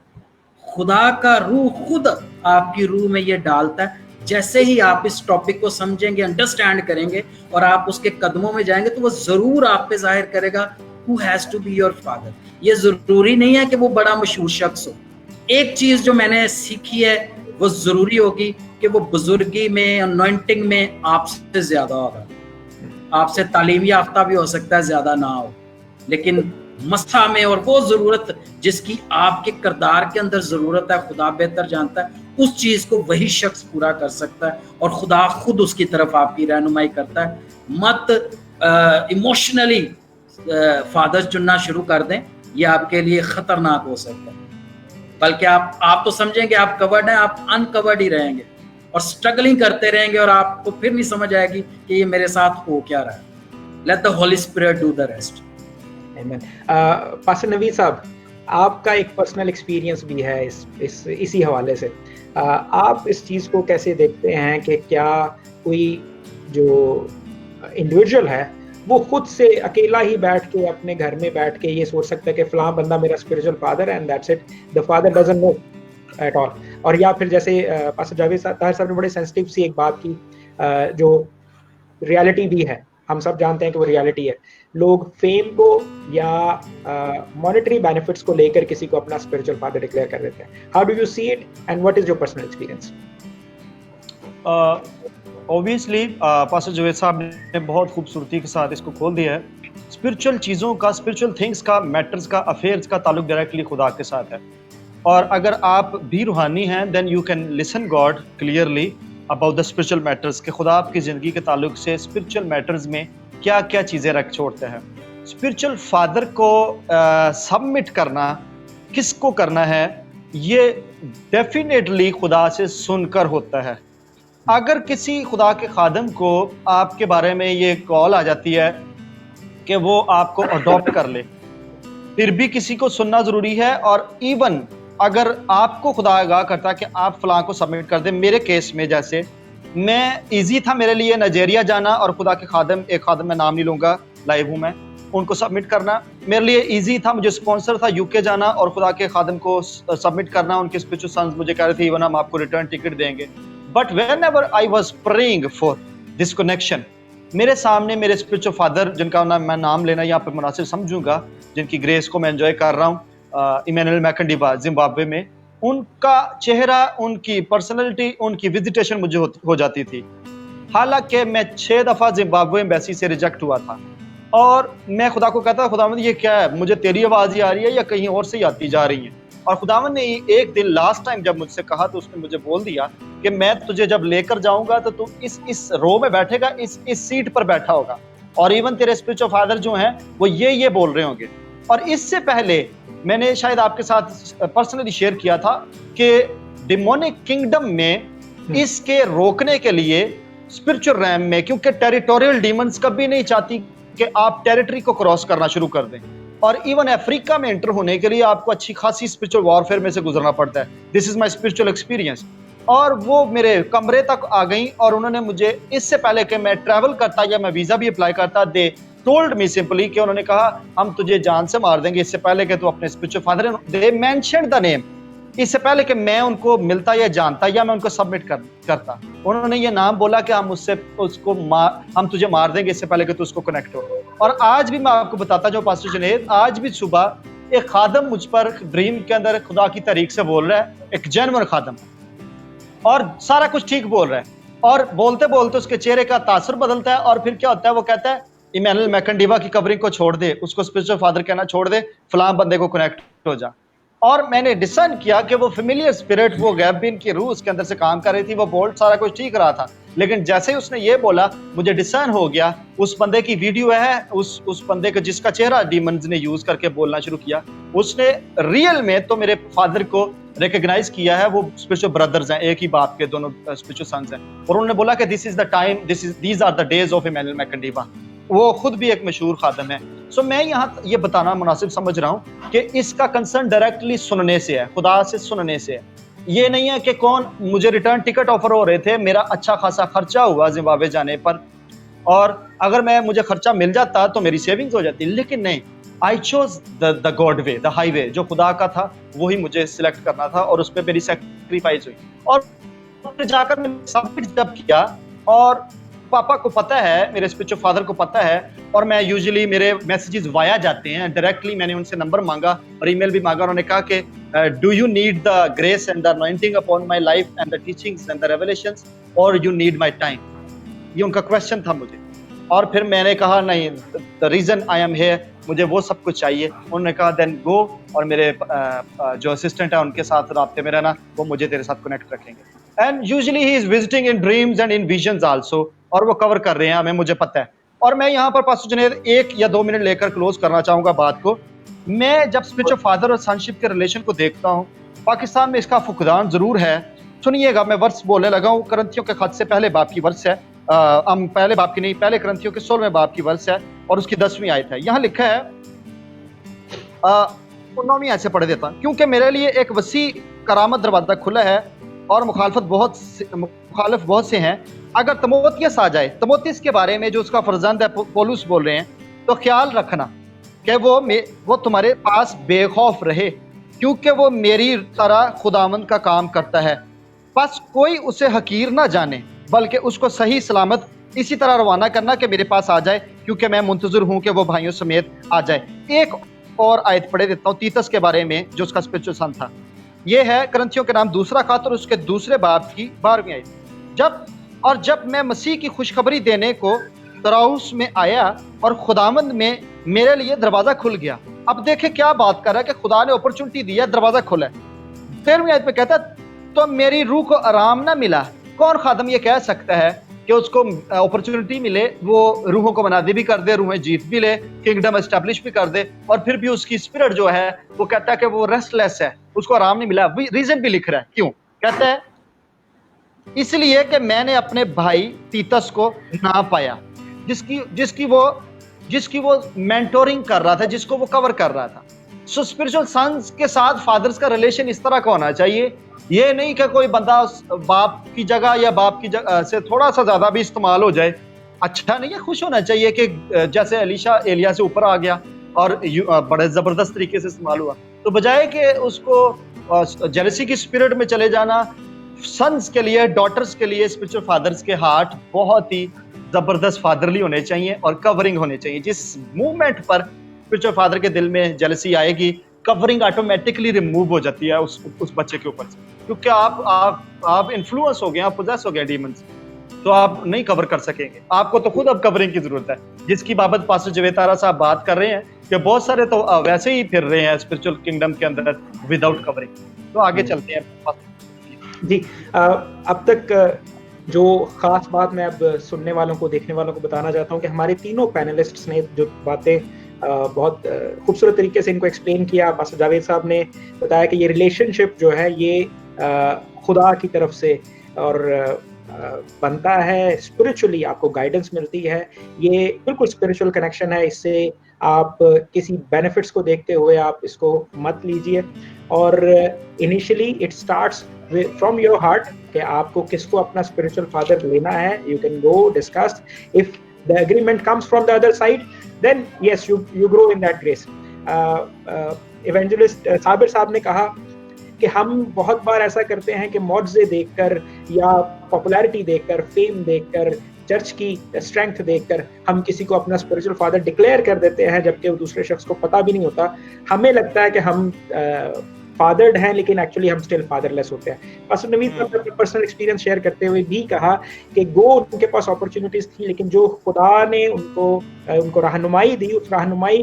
खुदा का रूह खुद आपकी रूह में ये डालता है। जैसे ही आप इस टॉपिक को समझेंगे, अंडरस्टैंड करेंगे और आप उसके कदमों में जाएंगे, तो वो ज़रूर आप पे जाहिर करेगा who has to be your father। ये ज़रूरी नहीं है कि वो बड़ा मशहूर शख्स हो। एक चीज़ जो मैंने सीखी है वो ज़रूरी होगी कि वो बुजुर्गी में, अनॉइंटिंग में आपसे ज़्यादा होगा। आपसे तालीम याफ्ता भी हो सकता है, ज़्यादा ना हो, लेकिन मस्था में और वो ज़रूरत जिसकी आपके किरदार के अंदर ज़रूरत है, खुदा बेहतर जानता है, उस चीज़ को वही शख्स पूरा कर सकता है और खुदा खुद उसकी तरफ आपकी रहनुमाई करता है। मत इमोशनली फादर चुनना शुरू कर दें, ये आपके लिए ख़तरनाक हो सकता है। बल्कि आप तो समझेंगे आप कवर्ड हैं, आप अनकवर्ड ही रहेंगे और स्ट्रगलिंग करते रहेंगे और आपको फिर नहीं समझ आएगी कि ये मेरे साथ हो क्या रहा है। Let the Holi spirit do the rest. आमीन। पास्टर नवीद साहब, आपका एक पर्सनल एक्सपीरियंस भी है इसी हवाले से। आप इस चीज़ को कैसे देखते हैं कि क्या कोई जो इंडिविजुअल है वो खुद से अकेला ही बैठ के अपने घर में बैठ के ये सोच सकता है कि फलां बंदा मेरा स्पिरिचुअल फादर है and that's it, the father doesn't know at all? और या फिर जैसे पास्टर जावेद ताहिर साहब ने बड़े सेंसिटिव सी एक बात की, जो रियलिटी भी है, हम सब जानते हैं कि वो रियलिटी है, लोग फेम को या मॉनेटरी बेनिफिट्स को लेकर किसी को अपना स्पिरिचुअल फादर डिक्लेयर कर देते हैं। How do you see it and what is your personal experience? Obviously pastor Javed साहब ने बहुत खूबसूरती के साथ इसको खोल दिया है। स्पिरिचुअल चीज़ों का, स्पिरिचुअल थिंग्स का, मैटर्स का, अफेयर्स का ताल्लुक डायरेक्टली खुदा के साथ है। और अगर आप भी रूहानी हैं then you can listen God clearly about the spiritual matters, कि खुदा आपकी ज़िंदगी के ताल्लुक से स्पिरिचुअल मैटर्स में क्या क्या चीज़ें रख छोड़ते हैं। स्पिरिचुअल फादर को सबमिट करना کس کو کرنا ہے یہ ڈیفینیٹلی خدا سے سن کر ہوتا ہے. اگر کسی خدا کے خادم کو آپ کے بارے میں یہ کال آ جاتی ہے کہ وہ آپ کو اڈاپٹ کر لے, پھر بھی کسی کو سننا ضروری ہے. اور ایون اگر آپ کو خدا آگاہ کرتا ہے کہ آپ فلاں کو سبمٹ کر دیں, میرے کیس میں جیسے میں ایزی تھا میرے لیے نائجیریا جانا اور خدا کے خادم, ایک خادم میں نام نہیں لوں گا, لائیو ہوں میں, ان کو سبمٹ کرنا میرے لیے ایزی تھا. مجھے سپانسر تھا یو کے جانا اور خدا کے خادم کو سبمٹ کرنا. ان کے اسپرچوئل سنز مجھے کہہ رہے تھے ایون ہم آپ کو ریٹرن ٹکٹ دیں گے. But when ever I was praying for this connection, میرے سامنے میرے اسپرچوئل فادر, جن کا میں نام لینا یہاں پہ مناسب سمجھوں گا, جن کی گریس کو میں انجوائے کر رہا ہوں, ایمینوئل میکنڈیوا زمبابوے میں, ان کا چہرہ, ان کی پرسنالٹی, ان کی وزیٹیشن مجھے ہو جاتی تھی. حالانکہ میں 6 دفعہ زمبابوے ایمبیسی سے ریجیکٹ ہوا تھا اور میں خدا کو کہتا تھا خداوند یہ کیا ہے, مجھے تیری آواز ہی آ رہی ہے یا کہیں اور سے ہی آتی جا رہی ہیں. اور خداوند نے ایک دن لاسٹ ٹائم جب مجھ سے کہا تو اس نے مجھے بول دیا کہ میں تجھے جب لے کر جاؤں گا تو اس رو میں بیٹھے گا, اس سیٹ پر بیٹھا ہوگا, اور ایون تیرے اسپرچوئل فادر جو ہیں وہ یہ بول رہے ہوں گے. اور اس سے پہلے میں نے شاید آپ کے ساتھ پرسنلی شیئر کیا تھا کہ ڈیمونک کنگڈم میں اس کے روکنے کے لیے اسپرچوئل ریم میں, کیونکہ ٹیریٹوریل ڈیمنز کبھی نہیں چاہتی کہ آپ ٹیریٹری کو کراس کرنا شروع کر دیں, اور ایون افریقہ میں انٹر ہونے کے لیے آپ کو اچھی خاصی اسپرچوئل وارفیئر میں سے گزرنا پڑتا ہے. دس از مائی اسپرچوئل ایکسپیرینس. اور وہ میرے کمرے تک آ گئیں اور انہوں نے مجھے اس سے پہلے کہ میں ٹریول کرتا یا میں ویزا بھی اپلائی کرتا, دے ٹولڈ می سمپلی کہ انہوں نے کہا ہم تجھے جان سے مار دیں گے اس سے پہلے کہ تو اپنے spiritual father, they mentioned the name, اس سے پہلے کہ میں ان کو ملتا یا جانتا یا میں ان کو سبمٹ کرتا, انہوں نے یہ نام بولا کہ ہم تجھے مار دیں گے اس سے پہلے کہ تو اس کو کنیکٹ ہو. اور آج بھی میں آپ کو بتاتا جو پاسٹر جنید, آج بھی صبح ایک خادم مجھ پر ڈریم کے اندر خدا کی طریق سے بول رہا ہے, ایک جینور خادم, اور سارا کچھ ٹھیک بول رہا ہے, اور بولتے بولتے اس کے چہرے کا تاثر بدلتا ہے, اور پھر کیا ہوتا ہے, وہ کہتا ہے ایمینوئل میکنڈیوا کی کورنگ کو چھوڑ دے, اس کو اسپرچوئل فادر کہنا چھوڑ دے, فلاں بندے کو کنیکٹ ہو جا. اور میں نے ڈسن کیا کہ وہ فیملیئر اسپرٹ, وہ غیبین کی روح اس کے اندر سے کام کر رہی تھی, وہ بولٹ سارا کچھ ٹھیک رہا تھا, لیکن جیسے ہی اس نے یہ بولا مجھے ڈسن ہو گیا, اس بندے کی ویڈیو ہے, اس بندے کا جس کا چہرہ ڈیمنز نے یوز کر کے بولنا شروع کیا, اس نے ریئل میں تو میرے فادر کو ریکگنائز کیا ہے, وہ اسپرچوئل بردرز ہیں, ایک ہی باپ کے دونوں اسپرچوئل سنز ہیں, اور انہوں نے بولا کہ this is the time, these are the days of Emmanuel Makandiwa. وہ خود بھی ایک مشہور خادم ہے. سو میں یہاں یہ بتانا مناسب سمجھ رہا ہوں کہ اس کا کنسرن ڈائریکٹلی سننے سے ہے, خدا سے سننے سے ہے. یہ نہیں ہے کہ کون, مجھے ریٹرن ٹکٹ آفر ہو رہے تھے, میرا اچھا خاصا خرچہ ہوا زمبابوے جانے پر, اور اگر مجھے خرچہ مل جاتا تو میری سیونگز ہو جاتی, لیکن نہیں, I choose the God way, the highway, جو خدا کا تھا وہی مجھے سلیکٹ کرنا تھا, اور اس پہ میری سیکریفائز ہوئی. اور جا کر میں نے سبمٹ جب کیا, اور پاپا کو پتہ ہے, میرے اسپرچوئل فادر کو پتہ ہے, اور میں یوزلی میرے میسیجز وایا جاتے ہیں ڈائریکٹلی, میں نے ان سے نمبر مانگا اور ای میل بھی مانگا, انہوں نے کہا کہ do you need the grace and the anointing upon my life and the teachings and the revelations, اور یو نیڈ مائی ٹائم. یہ ان کا کویسچن تھا مجھے, اور پھر میں نے کہا نہیں, the reason I am here, مجھے وہ سب کچھ چاہیے. انہوں نے کہا دین گو, اور میرے جو اسسٹنٹ ہیں ان کے ساتھ رابطے میں رہنا, وہ مجھے تیرے ساتھ کنیکٹ رکھیں گے. And usually he is visiting in dreams and in visions also, اور وہ کور کر رہے ہیں ہمیں, مجھے پتہ ہے. اور میں یہاں پر پاسٹر جنید 1 یا 2 منٹ لے کر کلوز کرنا چاہوں گا بات کو. میں جب اسپرچوئل فادر اور سنشپ کے ریلیشن کو دیکھتا ہوں, پاکستان میں اس کا فقدان ضرور ہے. سنیے گا, میں ورس بولنے لگا ہوں, کرنتھیوں کے خط سے پہلے باب کی ورس ہے, پہلے باب کی نہیں, پہلے کرنتھیوں کے 16ویں باب کی ورس ہے, اور اس کی 10ویں آیت ہے. یہاں لکھا ہے, 9ویں آیت سے پڑھ دیتا ہوں, کیونکہ میرے لیے ایک وسیع کرامت دروازہ کھلا ہے اور مخالف بہت سے ہیں. اگر تموتیس آ جائے, تموتیس کے بارے میں جو اس کا فرزند ہے پولس بول رہے ہیں, تو خیال رکھنا کہ وہ تمہارے پاس بے خوف رہے, کیونکہ وہ میری طرح خداوند کا کام کرتا ہے. بس کوئی اسے حقیر نہ جانے, بلکہ اس کو صحیح سلامت اسی طرح روانہ کرنا کہ میرے پاس آ جائے, کیونکہ میں منتظر ہوں کہ وہ بھائیوں سمیت آ جائے. ایک اور آیت پڑھے دیتا ہوں تیتس کے بارے میں, جو اس کا اسپرچوئل سن تھا. یہ ہے کرنتھیوں کے نام 2 خط اور اس کے 2 باب کی 12ویں آیت. جب میں مسیح کی خوشخبری دینے کو تراؤس میں آیا اور خداوند میں میرے لیے دروازہ کھل گیا. اب دیکھیں کیا بات کر رہا ہے کہ خدا نے اپرچونٹی دی ہے, دروازہ کھلا ہے. 13ویں آیت میں کہتا ہے تو میری روح کو آرام نہ ملا. کون خادم یہ کہہ سکتا ہے کہ اس کو اپرچونٹی ملے وہ روحوں کو منادی بھی کر دے, روحیں جیت بھی لے, کنگڈم اسٹیبلش بھی کر دے, اور پھر بھی اس کی اسپرٹ جو ہے وہ کہتا ہے کہ وہ ریسٹ لیس ہے, اس کو آرام نہیں ملا. ریزن بھی لکھ رہا ہے کیوں, کہتا ہے اس لیے کہ میں نے اپنے بھائی تیتس کو نہ پایا جس کی وہ مینٹورنگ کر رہا تھا, جس کو وہ کور کر رہا تھا. سو اسپرچل سنس کے ساتھ فادرز کا ریلیشن اس طرح کا ہونا چاہیے, یہ نہیں کہ کوئی بندہ باپ کی جگہ یا باپ کی جگہ سے تھوڑا سا زیادہ بھی استعمال ہو جائے, اچھا نہیں ہے. خوش ہونا چاہیے کہ جیسے علیشا ایلیا سے اوپر آ گیا اور بڑے زبردست طریقے سے استعمال ہوا, تو بجائے کہ اس کو جیلسی کی اسپرٹ میں چلے جانا, سنس کے لیے, ڈاٹرز کے لیے اسپرچل فادرز کے ہارٹ بہت ہی زبردست فادرلی ہونے چاہیے اور کورنگ ہونے چاہیے. جس موومنٹ پر اسپرچل فادر کے دل میں جیلسی آئے گی, کورنگ آٹومیٹکلی ریموو ہو جاتی ہے اس بچے کے اوپر سے, کیونکہ آپ انفلوئنس ہو گئے, آپ پوزیس ہو گئے ڈیمن سے, تو آپ نہیں کور کر سکیں گے. آپ کو تو خود اب کورنگ کی ضرورت ہے, جس کی بابت پاسٹر جاوید طاہرہ صاحب بات کر رہے ہیں کہ بہت سارے تو ویسے ہی پھر رہے ہیں اسپرچل کنگڈم کے اندر وداؤٹ کورنگ. تو آگے چلتے ہیں. جی, اب تک جو خاص بات میں اب سننے والوں کو, دیکھنے والوں کو بتانا چاہتا ہوں کہ ہمارے تینوں پینلسٹس نے جو باتیں بہت خوبصورت طریقے سے ان کو ایکسپلین کیا. پاسٹر جاوید صاحب نے بتایا کہ یہ ریلیشن شپ جو ہے یہ خدا کی طرف سے اور بنتا ہے, اسپرچولی آپ کو گائیڈنس ملتی ہے, یہ بالکل اسپرچل کنیکشن ہے. اس سے آپ کسی بینیفٹس کو دیکھتے ہوئے آپ اس کو مت لیجئے, اور initially it starts from your heart کہ آپ کو کس کو اپنا اسپرچل فادر لینا ہے. You can go discuss, if the agreement comes from the other side, then yes, you grow in that grace. Evangelist صابر صاحب نے کہا کہ ہم بہت بار ایسا کرتے ہیں کہ معجزے دیکھ کر یا پاپولیرٹی دیکھ کر, فیم دیکھ کر, چرچ کی اسٹرینتھ دیکھ کر ہم کسی کو اپنا اسپرچل فادر ڈکلیئر کر دیتے ہیں, جبکہ دوسرے شخص کو پتہ بھی نہیں ہوتا. ہمیں لگتا ہے کہ ہم فادرڈ ہیں, لیکن ایکچولی ہم اسٹل فادر لیس ہوتے ہیں. پاسٹر نوید صاحب نے اپنا پرسنل ایکسپیرینس شیئر کرتے ہوئے بھی کہا کہ ان کے پاس اپرچونیٹیز تھیں, لیکن جو خدا نے ان کو رہنمائی دی, اس رہنمائی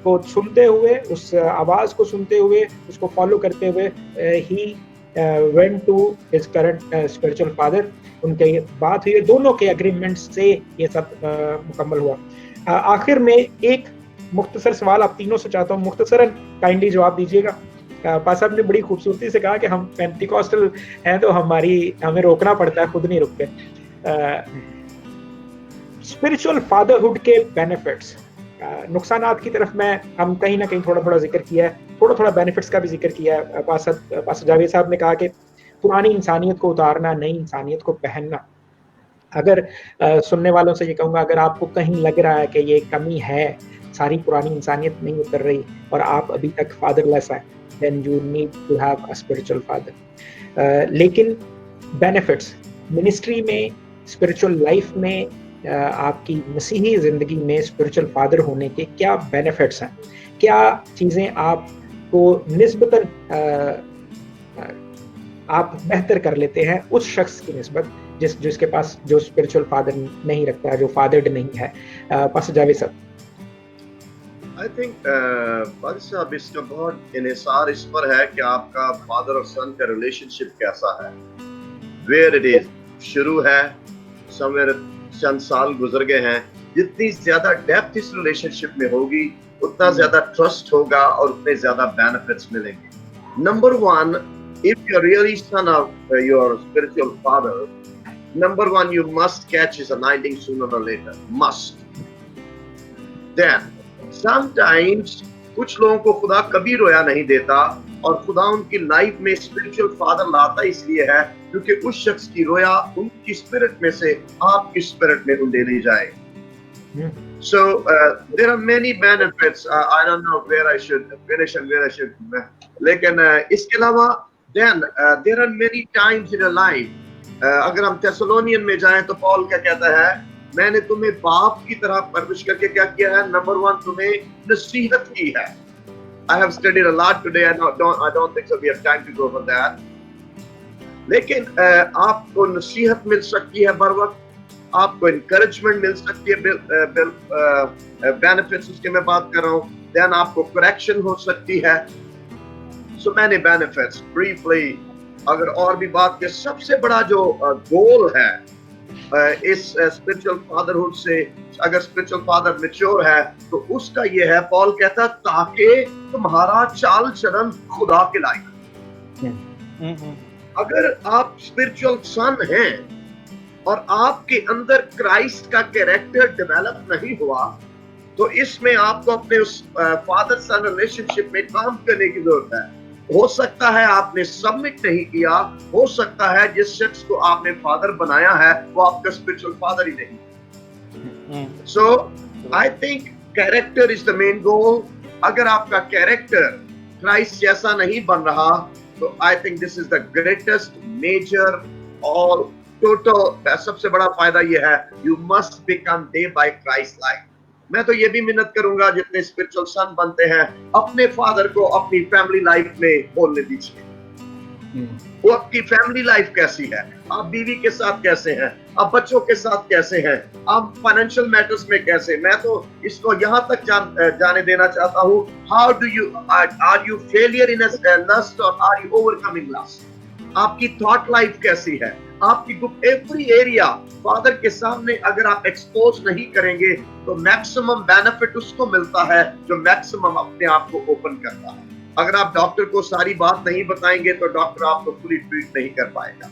کو سنتے ہوئے, اس آواز کو سنتے ہوئے, اس کو فالو کرتے ہوئے, ہی went to his current spiritual father. ان کے بات ہوئی, دونوں کے اگریمنٹ سے یہ سب مکمل ہوا. آخر میں ایک مختصر سوال آپ تینوں سے چاہتا ہوں, مختصراً کائنڈلی جواب دیجیے گا. پاس صاحب نے بڑی خوبصورتی سے کہا کہ ہم پینٹیکوسٹل ہیں تو ہمیں روکنا پڑتا ہے, خود نہیں رکتے. اسپرچل فادرہڈ کے بینیفٹس, نقصانات کی طرف میں ہم کہیں نہ کہیں تھوڑا ذکر کیا ہے, تھوڑا بینیفٹس کا بھی ذکر کیا ہے. پاسٹر جاوید صاحب نے کہا کہ پرانی انسانیت کو اتارنا, نئی انسانیت کو پہننا. اگر سننے والوں سے یہ کہوں گا, اگر آپ کو کہیں لگ رہا ہے کہ یہ کمی ہے, ساری پرانی انسانیت نہیں اتر رہی اور آپ ابھی تک فادر لیس ہیں, then you need to have a spiritual father. لیکن بینیفٹس منسٹری میں, اسپرچل لائف میں, آپ کی مسیحی زندگی میں اسپرچل فادر ہونے کے کیا بینیفٹس ہیں, کیا چیزیں آپ کو نسبتاً آپ بہتر کر لیتے ہیں اس شخص کی نسبت جس کے پاس جو اسپرچل فادر نہیں رکھتا, جو فادرڈ نہیں ہے. پاسٹر جاوید صاحب. I think فاضل صاحب اس کا بہت انحصار اس پر ہے کہ آپ کا فادر اور سن کا ریلیشن شپ کیسا ہے, where it is شروع ہے, somewhere چند سال گزر گئے ہیں. جتنی زیادہ ڈیپتھ اس ریلیشن شپ میں ہوگی اتنا زیادہ ٹرسٹ ہوگا اور اتنے زیادہ بینیفٹس ملیں گے. Number one, if you're really son of your spiritual father, number one, you must catch his anointing sooner or later, must. Then sometimes کچھ لوگوں کو خدا کبھی رویا نہیں دیتا, اور خدا ان کی لائف میں اسپرچل فادر لاتا اس لیے ہے کیونکہ اس شخص کی رویا ان کی اسپرٹ میں سے آپ کی اسپرٹ میں ڈلی جائے. So there are many benefits. I don't know where I should finish and where I should. لیکن اس کے علاوہ then there are many times in a life. اگر ہم تھیسالونین میں جائیں تو پال کیا کہتا ہے, میں نے تمہیں باپ کی طرح پرورش کر کے کیا کیا ہے, نمبر ون تمہیں نصیحت کی ہے. I have studied a lot today. I don't think so we have time to go for that. لیکن آپ کو نصیحت مل سکتی ہے بر وقت, آپ کو انکریجمنٹ مل سکتی ہے, بینیفٹس اس کے میں بات کر رہا ہوں. دین آپ کو کریکشن ہو سکتی ہے. So many benefits. بریفلی اگر اور بھی بات کے سب سے بڑا جو گول ہے इस स्पिरिचुअल फादरहुड से अगर स्पिरिचुअल फादर मैच्योर है तो उसका ये है, पॉल कहता ताकि तुम्हारा चाल चलन खुदा के लायक। अगर आप स्पिरिचुअल सन हैं और आपके अंदर क्राइस्ट का कैरेक्टर डेवलप नहीं हुआ तो इसमें आपको अपने उस फादर सन रिलेशनशिप में काम करने की जरूरत है। हो सकता है आपने सबमिट नहीं किया, हो सकता है जिस शख्स को आपने फादर बनाया है वो आपका स्पिरिचुअल फादर ही नहीं। So I think character is the main goal. अगर आपका कैरेक्टर क्राइस्ट जैसा नहीं बन रहा तो I think this is the greatest major और टोटल सबसे बड़ा फायदा ये है, you must become day by Christ like. मैं तो ये भी मिन्नत करूंगा जितने स्पिरिचुअल सन बनते हैं अपने फादर को अपनी फैमिली लाइफ में बोलने दीजिए। वो आपकी फैमिली लाइफ कैसी है, आप बीवी के साथ कैसे हैं, आप बच्चों के साथ कैसे हैं, आप फाइनेंशियल मैटर्स में कैसे। मैं तो इसको यहाँ तक जाने देना चाहता हूँ, how do you are you failure in lust और आर यू ओवरकमिंग लस्ट। आपकी थॉट लाइफ कैसी है, आपकी एवरी एरिया फादर के सामने अगर आप एक्सपोज नहीं करेंगे तो मैक्सिमम बेनिफिट उसको मिलता है जो मैक्सिमम अपने आप को ओपन करता है। अगर आप डॉक्टर को सारी बात नहीं बताएंगे तो डॉक्टर आपको पूरी ट्रीट नहीं कर पाएगा।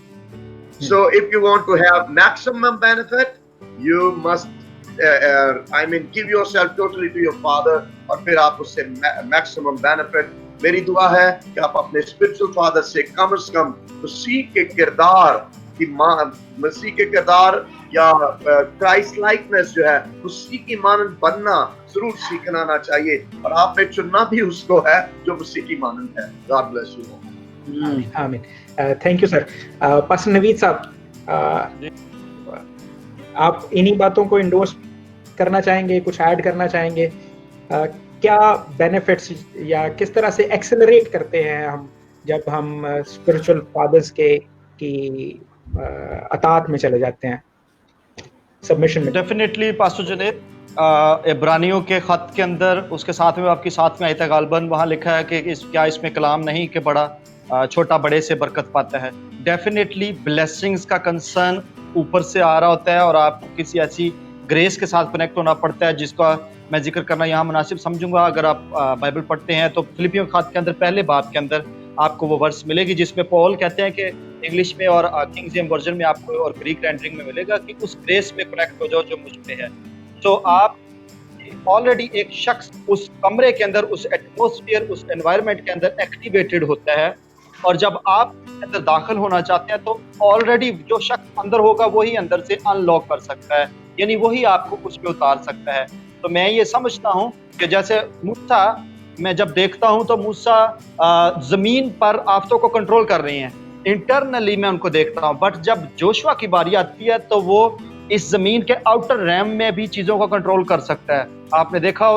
So if you want to have maximum benefit you must I mean give yourself totally to your father और फिर आप उससे मैक्सिमम बेनिफिट। मेरी दुआ है कि आप अपने स्पिरिचुअल फादर से कम मसीह के किरदार की मसीह के किरदार या क्राइस्ट लाइकनेस जो है उसी की मानंद बनना जरूर सीखना आना चाहिए और आपने चुनना भी उसको है जो मसीह की मानंद है। God bless you. आमीन। Thank you sir. Pastor Naveed साहब, आप इन्हीं बातों को इंडोर्स करना चाहेंगे, कुछ ऐड करना चाहेंगे? क्या बेनिफिट्स या किस तरह से एक्सेलरेट करते हैं हम जब हम स्पिरिचुअल फादर्स की अताअत में चले जाते हैं, सबमिशन में? डेफिनेटली पास्टर जुनैद, इब्रानियों के खत के अंदर उसके साथ में आपकी साथ में आयत गालबन वहाँ लिखा है कि क्या इसमें कलाम नहीं कि बड़ा छोटा बड़े से बरकत पाता है। डेफिनेटली ब्लेसिंग्स का कंसर्न ऊपर से आ रहा होता है और आपको किसी ऐसी ग्रेस के साथ कनेक्ट होना पड़ता है जिसका मैं जिक्र करना यहाँ मुनासिब समझूंगा। अगर आप बाइबल पढ़ते हैं तो फिलिपियों खात के अंदर पहले बाब के अंदर आपको वो वर्स मिलेगी जिसमें पॉल कहते हैं कि इंग्लिश में और किंग जेम्स वर्जन में आपको और ग्रीक रेंडरिंग में मिलेगा कि उस ग्रेस में कनेक्ट हो जाओ जो मुझ पे है। तो आप ऑलरेडी एक शख्स उस कमरे के अंदर, उस एटमॉस्फेयर, उस एनवायरनमेंट के अंदर एक्टिवेटेड होता है और जब आप अंदर दाखिल होना चाहते हैं तो ऑलरेडी जो शख्स अंदर होगा वही अंदर से अनलॉक कर सकता है, यानी वही आपको कुछ पे उतार सकता है। तो मैं ये समझता हूँ कि जैसे मूसा, मैं जब देखता हूँ तो मूसा जमीन पर आफतों को कंट्रोल कर रही हैं, इंटरनली मैं उनको देखता हूँ, बट जब जोशुआ की बारी आती है तो वो इस जमीन के आउटर रैम में भी चीजों को कंट्रोल कर सकता है। आपने देखा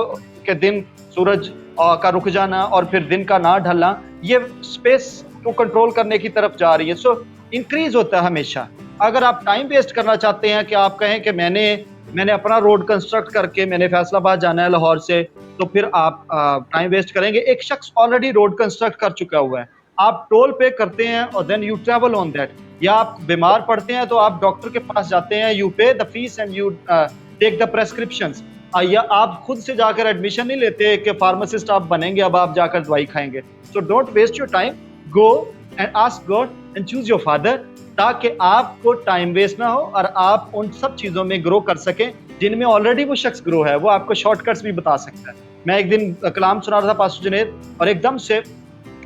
कि दिन सूरज का रुक जाना और फिर दिन का ना ढलना, ये स्पेस को कंट्रोल करने की तरफ जा रही है। सो इंक्रीज होता है हमेशा। अगर आप टाइम वेस्ट करना चाहते हैं कि आप कहें कि मैंने अपना रोड कंस्ट्रक्ट करके मैंने फैसलाबाद जाना है लाहौर से, तो फिर आप टाइम वेस्ट करेंगे। एक शख्स ऑलरेडी रोड कंस्ट्रक्ट कर चुका हुआ है, आप टोल पे करते हैं और then you travel on that. या आप बीमार पड़ते हैं तो आप डॉक्टर के पास जाते हैं, you pay the fees and you take the prescriptions. या आप खुद से जाकर एडमिशन नहीं लेते कि फार्मासिस्ट आप बनेंगे, अब आप जाकर दवाई खाएंगे। So don't waste your time, go and ask God and choose your father, ताकि आपको टाइम वेस्ट ना हो और आप उन सब चीज़ों में ग्रो कर सकें जिनमें ऑलरेडी वो शख्स ग्रो है। वो आपको शॉर्टकट्स भी बता सकता है। मैं एक दिन कलाम सुना रहा था पास्टर जुनैद और एकदम से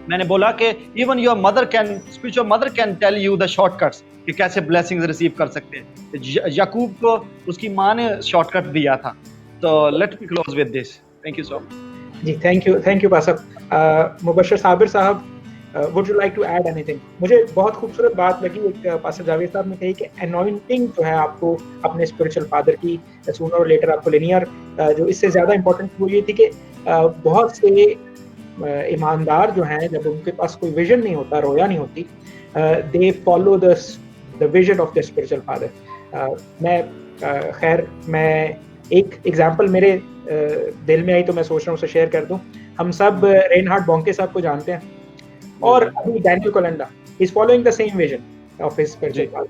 मैंने बोला कि even your mother can, spiritual mother can tell you the shortcuts कि कैसे ब्लेसिंग्स रिसीव कर सकते हैं। याकूब को उसकी माँ ने शॉर्टकट दिया था। तो let me close with this. Thank you so much. जी, thank you pastor Mubashar Sabir साहब, would you like to add anything? मुझे बहुत खूबसूरत बात लगी एक पास्टर जावेद साहब ने कही कि अनॉइंटिंग जो है आपको अपने स्पिरिचुअल फादर की सूनर और लेटर आपको लेनी है। और जो इससे ज़्यादा इम्पोर्टेंट वो ये थी कि बहुत से ईमानदार जो हैं जब उनके पास कोई विजन नहीं होता, रोया नहीं होती, they follow the vision of the spiritual father. मैं एक एग्जांपल मेरे दिल में आई तो मैं सोच रहा हूँ उसे शेयर कर दूँ। हम सब रेनहार्ड बॉन्के साहब को जानते हैं और अभी Daniel Kolenda is following the same vision of his spiritual father.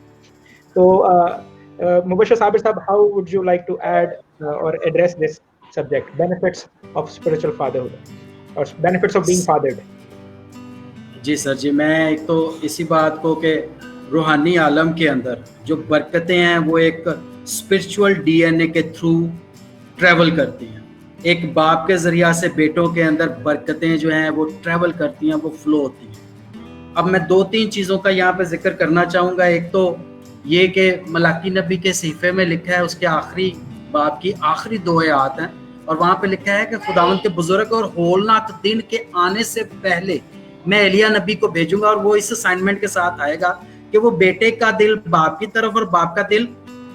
तो Mubashir Sabir Sahab, how would you like to add or address this subject, benefits of spiritual fatherhood or benefits of being fathered? जी sir जी, मैं एक तो इसी बात को कि रूहानी आलम के अंदर जो बरकतें हैं वो एक स्पिरिचुअल डीएनए के थ्रू ट्रैवल करती हैं। एक बाप के ज़रिया से बेटों के अंदर बरकतें जो हैं वो ट्रैवल करती हैं, वो फ्लो होती हैं। अब मैं 2-3 चीज़ों का यहाँ पे जिक्र करना चाहूँगा। एक तो ये कि मलाकी नबी के सहीफे में लिखा है, उसके आखिरी बाप की आखिरी 2 आयत हैं, और वहाँ पे लिखा है कि खुदावंद के बुजुर्ग और होलनाक दिन के आने से पहले मैं एलिया नबी को भेजूंगा, और वो इस असाइनमेंट के साथ आएगा कि वो बेटे का दिल बाप की तरफ और बाप का दिल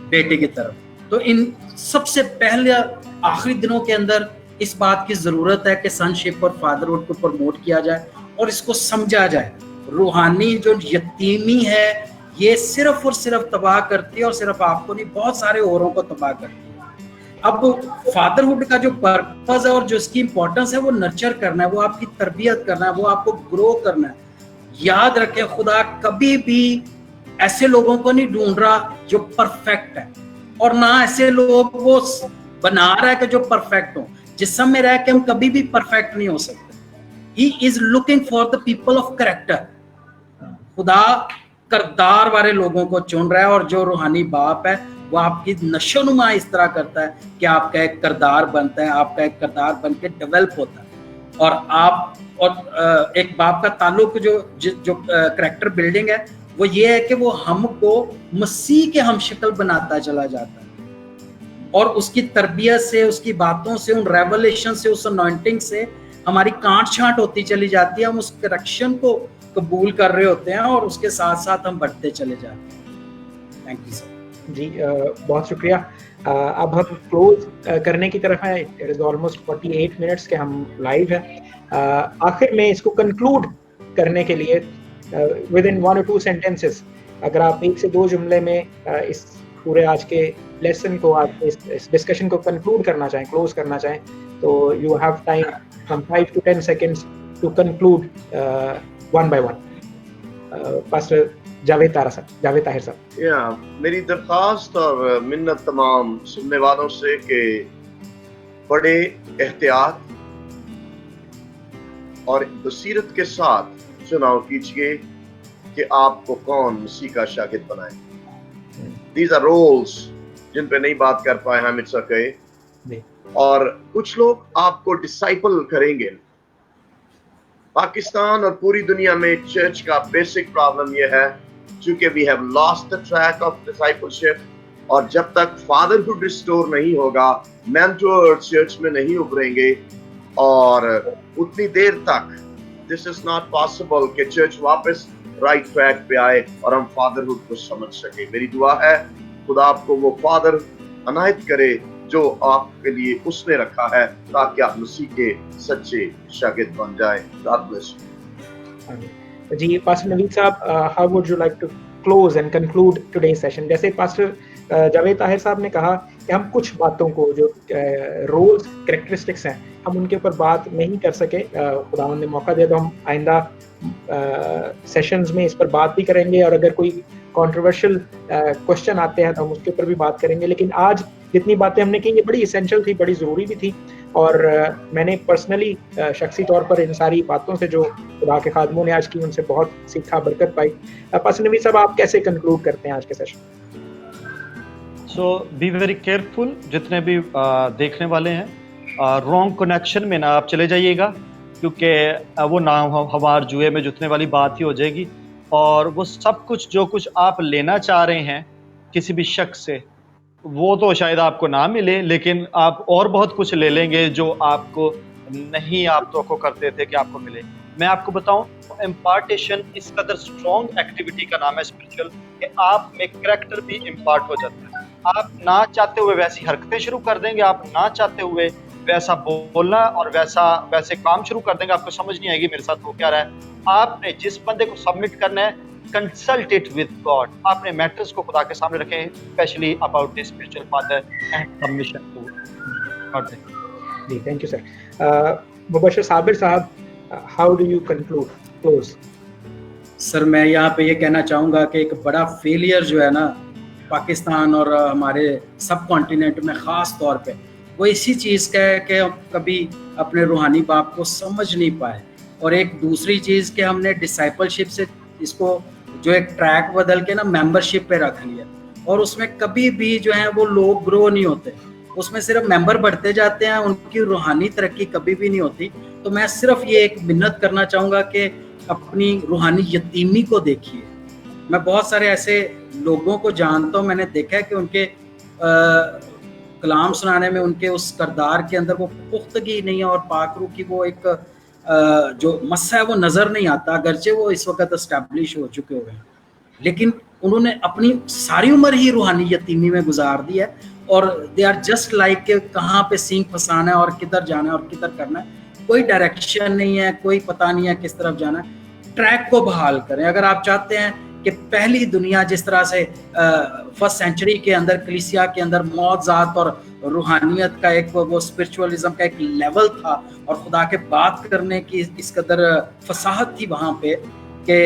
बेटे की तरफ। तो इन सबसे पहले आखिरी दिनों के अंदर इस बात की ज़रूरत है कि सनशिप और फादरहुड को प्रमोट किया जाए और इसको समझा जाए। रूहानी जो यतीमी है ये सिर्फ और सिर्फ तबाह करती है, और सिर्फ आपको नहीं, बहुत सारे औरों को तबाह करती है। अब फादरहुड का जो पर्पस है और जो इसकी इंपॉर्टेंस है वो नर्चर करना है, वो आपकी तरबियत करना है, वो आपको ग्रो करना है। याद रखें, खुदा कभी भी ऐसे लोगों को नहीं ढूंढ रहा जो परफेक्ट है, और ना ऐसे लोग वो बना रहा है कि जो परफेक्ट हो। जिस्म में रह के हम कभी भी परफेक्ट नहीं हो सकते। He is looking for the people of character. खुदा किरदार वाले लोगों को चुन रहा है, और जो रूहानी बाप है वो आपकी नशोनुमा इस तरह करता है कि आपका एक किरदार बनता है, आपका एक किरदार बन के डेवलप होता है। और आप और एक बाप का ताल्लुक जो कैरेक्टर बिल्डिंग है वो ये है कि वो हमको मसीह के हम शक्ल बनाता चला जाता है, और उसकी तरबियत से, उसकी बातों से, उन रेवलेशन से, उस अनॉइंटिंग से हमारी काट छांट होती चली जाती है। हम उस करेक्शन को कबूल कर रहे होते हैं और उसके साथ साथ हम बढ़ते चले जाते हैं। Thank you sir. जी बहुत शुक्रिया। अब हम क्लोज करने की तरफ हैं। इट इज ऑलमोस्ट 48 मिनट्स के हम लाइव हैं। आखिर में इसको कंक्लूड करने के लिए विद इन 1 or 2 सेंटेंसेस, अगर आप 1 से 2 जुमले में इस पूरे आज के लेसन को, आज इस डिस्कशन को कंक्लूड करना चाहें, क्लोज करना चाहें, तो you have time from 5 to 10 seconds to conclude one by one. Pastor Javed Tahir साहब। मेरी दरख्वास्त और मिन्नत तमाम सुनने वालों से कि बड़े एहतियात और बसीरत के साथ चुनाव कीजिए कि आपको कौन मसीह का शागिर्द बनाए। These are roles जिन पे नहीं बात कर पाए हम, इट्स ओके। और कुछ लोग आपको डिसाइपल करेंगे। पाकिस्तान और पूरी दुनिया में चर्च का बेसिक प्रॉब्लम यह है, चूंकि we have lost the track of discipleship, और जब तक फादरहुड रिस्टोर नहीं होगा, मेंटोर चर्च में नहीं उभरेंगे, और उतनी देर तक दिस इज नॉट पॉसिबल कि चर्च वापस राइट ट्रैक पे आए और हम फादरहुड को समझ सके। मेरी दुआ है खुदा आपको वो फादर अनायत करे जो आपके लिए उसने रखा है, ताकि आप मसीह के सच्चे शागिर्द बन जाए। God bless you. जी पास्टर नवीद साहब, how would you like to close and conclude today's session? जैसे पास्टर जावेद ताहिर साहब ने कहा कि हम कुछ बातों को, जो रोल्स, कैरेक्टरिस्टिक्स हैं, हम उनके ऊपर बात नहीं कर सके। खुदावंद ने मौका दिया तो हम आइंदा सेशंस में इस पर बात भी करेंगे, और अगर कोई कंट्रोवर्शियल क्वेश्चन आते हैं तो हम उसके ऊपर भी बात करेंगे। लेकिन आज जितनी बातें हमने की ये बड़ी इसेंशियल थी, बड़ी ज़रूरी भी थी, और मैंने पर्सनली शख्सी तौर पर इन सारी बातों से जो खुदा के खादमों ने आज की, उनसे बहुत सीखा, बरकत पाई। पास्टर नवीद साहब, आप कैसे कंक्लूड करते हैं आज के session? So be very careful, जितने भी देखने वाले हैं, रॉन्ग कनेक्शन में ना आप चले जाइएगा, क्योंकि वो ना हमार जुए में जुतने वाली बात ही हो जाएगी, और वो सब कुछ जो कुछ आप लेना चाह रहे हैं किसी भी शख्स से, वो तो शायद आपको ना मिले, लेकिन आप और बहुत कुछ ले लेंगे जो आपको नहीं आप तो करते थे कि आपको मिले। मैं आपको बताऊं, इम्पार्टेशन इस कदर स्ट्रॉन्ग एक्टिविटी का नाम है स्पिरिचुअल, कि आप में कैरेक्टर भी इम्पार्ट हो जाता है। आप ना चाहते हुए वैसी हरकतें शुरू कर देंगे, आप ना चाहते हुए वैसा बोलना और वैसे काम शुरू कर देंगे, आपको समझ नहीं आएगी मेरे साथ हो क्या रहा है। आपने जिस बंदे को सबमिट करना है, कंसल्ट इट विद गॉड। आपने मैटर्स को खुदा के सामने रखें, specially about this spiritual father and submission to God. जी thank you sir. Mubashir Sabir साहब, how do you conclude, close? Sir मैं यहाँ पे ये कहना चाहूँगा कि एक बड़ा फेलियर जो है ना, पाकिस्तान और हमारे सब कॉन्टिनेंट में ख़ास तौर पे, वो इसी चीज़ का है कि कभी अपने रूहानी बाप को समझ नहीं पाए। और एक दूसरी चीज़ कि हमने डिसाइपलशिप से इसको जो एक ट्रैक बदल के ना मेंबरशिप पे रख लिया, और उसमें कभी भी जो है वो लोग ग्रो नहीं होते, उसमें सिर्फ मेंबर बढ़ते जाते हैं, उनकी रूहानी तरक्की कभी भी नहीं होती। तो मैं सिर्फ ये एक मिन्नत करना चाहूँगा कि अपनी रूहानी यतीमी को देखिए। मैं बहुत सारे ऐसे लोगों को जानता हूँ, मैंने देखा है कि उनके कलाम सुनाने में उनके उस करदार के अंदर वो पुख्तगी नहीं है, और पाकरू की वो एक जो मस्सा है वो नज़र नहीं आता, अगरचे वो इस वक्त इस्टेब्लिश हो चुके हुए हैं, लेकिन उन्होंने अपनी सारी उम्र ही रूहानी यतीमी में गुजार दी है, और दे आर जस्ट लाइक के कहाँ पे सींग फंसाना है और किधर जाना है और किधर करना है, कोई डायरेक्शन नहीं है, कोई पता नहीं है किस तरफ जाना है। ट्रैक को बहाल करें। अगर आप चाहते हैं कि पहली दुनिया जिस तरह से फर्स्ट सेंचुरी के अंदर कलीसिया के अंदर मौज़ात और रूहानियत का एक वो स्पिरिचुअलिज्म का एक लेवल था, और खुदा के बात करने की इस कदर फसाहत थी वहाँ पे कि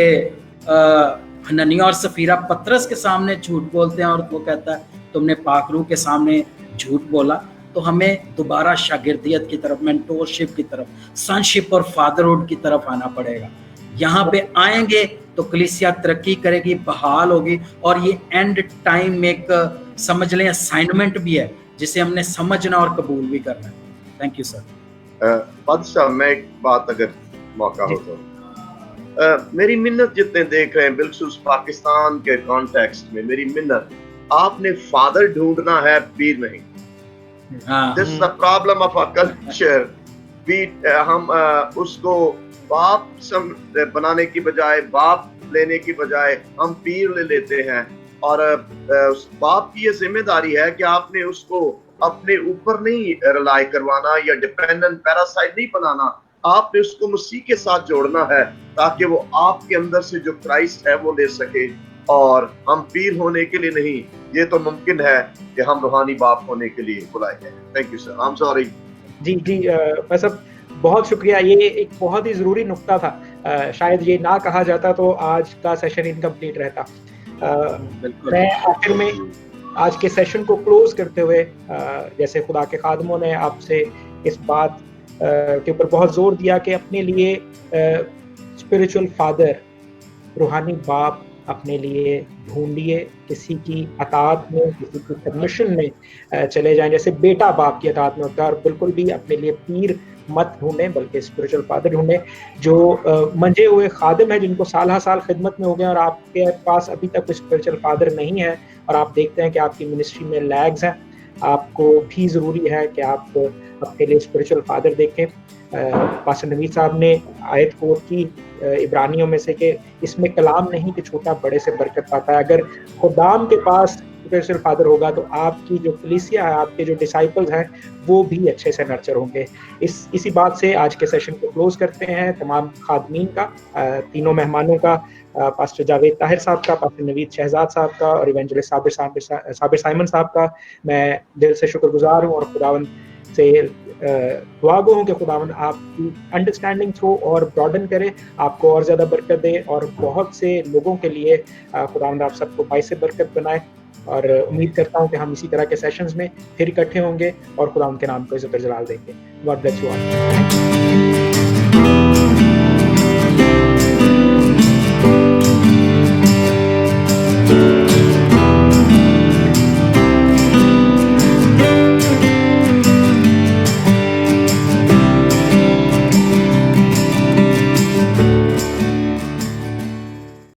हननिया और सफीरा पतरस के सामने झूठ बोलते हैं, और वो कहता है तुमने पाकरू के सामने झूठ बोला। तो हमें दोबारा शागिर्दियत की तरफ, मेंटोरशिप की तरफ, सनशिप और फादरहुड की तरफ आना पड़ेगा। यहाँ पे आएंगे तो कलीसिया तरक्की करेगी, बहाल होगी, और ये एंड टाइम में एक समझ लें असाइनमेंट भी है जिसे हमने समझना और कबूल भी करना है। Thank you sir. बादशाह, मैं एक बात अगर मौका हो तो मेरी मिन्नत जितने देख रहे हैं बिल्कुल पाकिस्तान के कॉन्टेक्स्ट में, मेरी मिन्नत, आपने फादर ढूंढना है, पीर नहीं। This is the problem of our culture. हम उसको बाप बनाने की बजाय, बाप लेने की बजाय हम पीर ले लेते हैं, और उस बाप की ये जिम्मेदारी है कि आपने उसको अपने ऊपर नहीं रिलाई करवाना या डिपेंडेंट पैरासाइट नहीं बनाना, आपने उसको मसीह के साथ जोड़ना है ताकि वो आपके अंदर से जो क्राइस्ट है वो ले सके। और हम पीर होने के लिए नहीं, ये तो मुमकिन है कि हम रूहानी बाप होने के लिए बुलाए गए। Thank you sir, I am sorry. जी मतलब बहुत शुक्रिया, ये एक बहुत ही ज़रूरी नुक्ता था। शायद ये ना कहा जाता तो आज का सेशन इनकम्प्लीट रहता। मैं आखिर में आज के सेशन को क्लोज करते हुए, जैसे खुदा के खादमों ने आपसे इस बात के ऊपर बहुत जोर दिया कि अपने लिए स्पिरिचुअल फादर, रूहानी बाप अपने लिए ढूंढिए, किसी की अताअत में, किसी की सबमिशन में चले जाएं, जैसे बेटा बाप की अताअत में होता है। और बिल्कुल भी अपने लिए पीर मत ढूंढें, बल्कि स्पिरिचुअल फादर ढूंढें जो मंजे हुए खादिम हैं, जिनको साल साल खिदमत में हो गए और आपके पास अभी तक कोई स्पिरिचुअल फादर नहीं है, और आप देखते हैं कि आपकी मिनिस्ट्री में लैग्स हैं। आपको भी ज़रूरी है कि आप अपने लिए स्पिरिचुअल फादर देखें। पास्टर नवीद साहब ने आयत कोट की इब्रानियों में से कि इसमें कलाम नहीं कि छोटा बड़े से बरकत पाता है। अगर खुदाम के पास स्पिरिचुअल फादर होगा तो आपकी जो कलीसिया है, आपके जो डिसाइपल्स हैं, वो भी अच्छे से नर्चर होंगे। इसी बात से आज के सेशन को क्लोज करते हैं। तमाम खादमीन का, तीनों मेहमानों का, पास्टर जावेद ताहिर साहब का, पास्टर नवीद शहजाद साहब का और इवेंजलिस्ट साबिर साइमन साहब का मैं दिल से शुक्रगुजार हूँ, और खुदावन से दुआ गो हूँ कि खुदावन आपकी अंडरस्टैंडिंग थ्रू और ब्रॉडन करे, आपको और ज़्यादा बरकत दे, और बहुत से लोगों के लिए खुदावन आप सबको बाइस से बरकत बनाए। और उम्मीद करता हूँ कि हम इसी तरह के सेशंस में फिर इकट्ठे होंगे और खुदावन के नाम को इज़्ज़त और जलाल देंगे। God bless you all.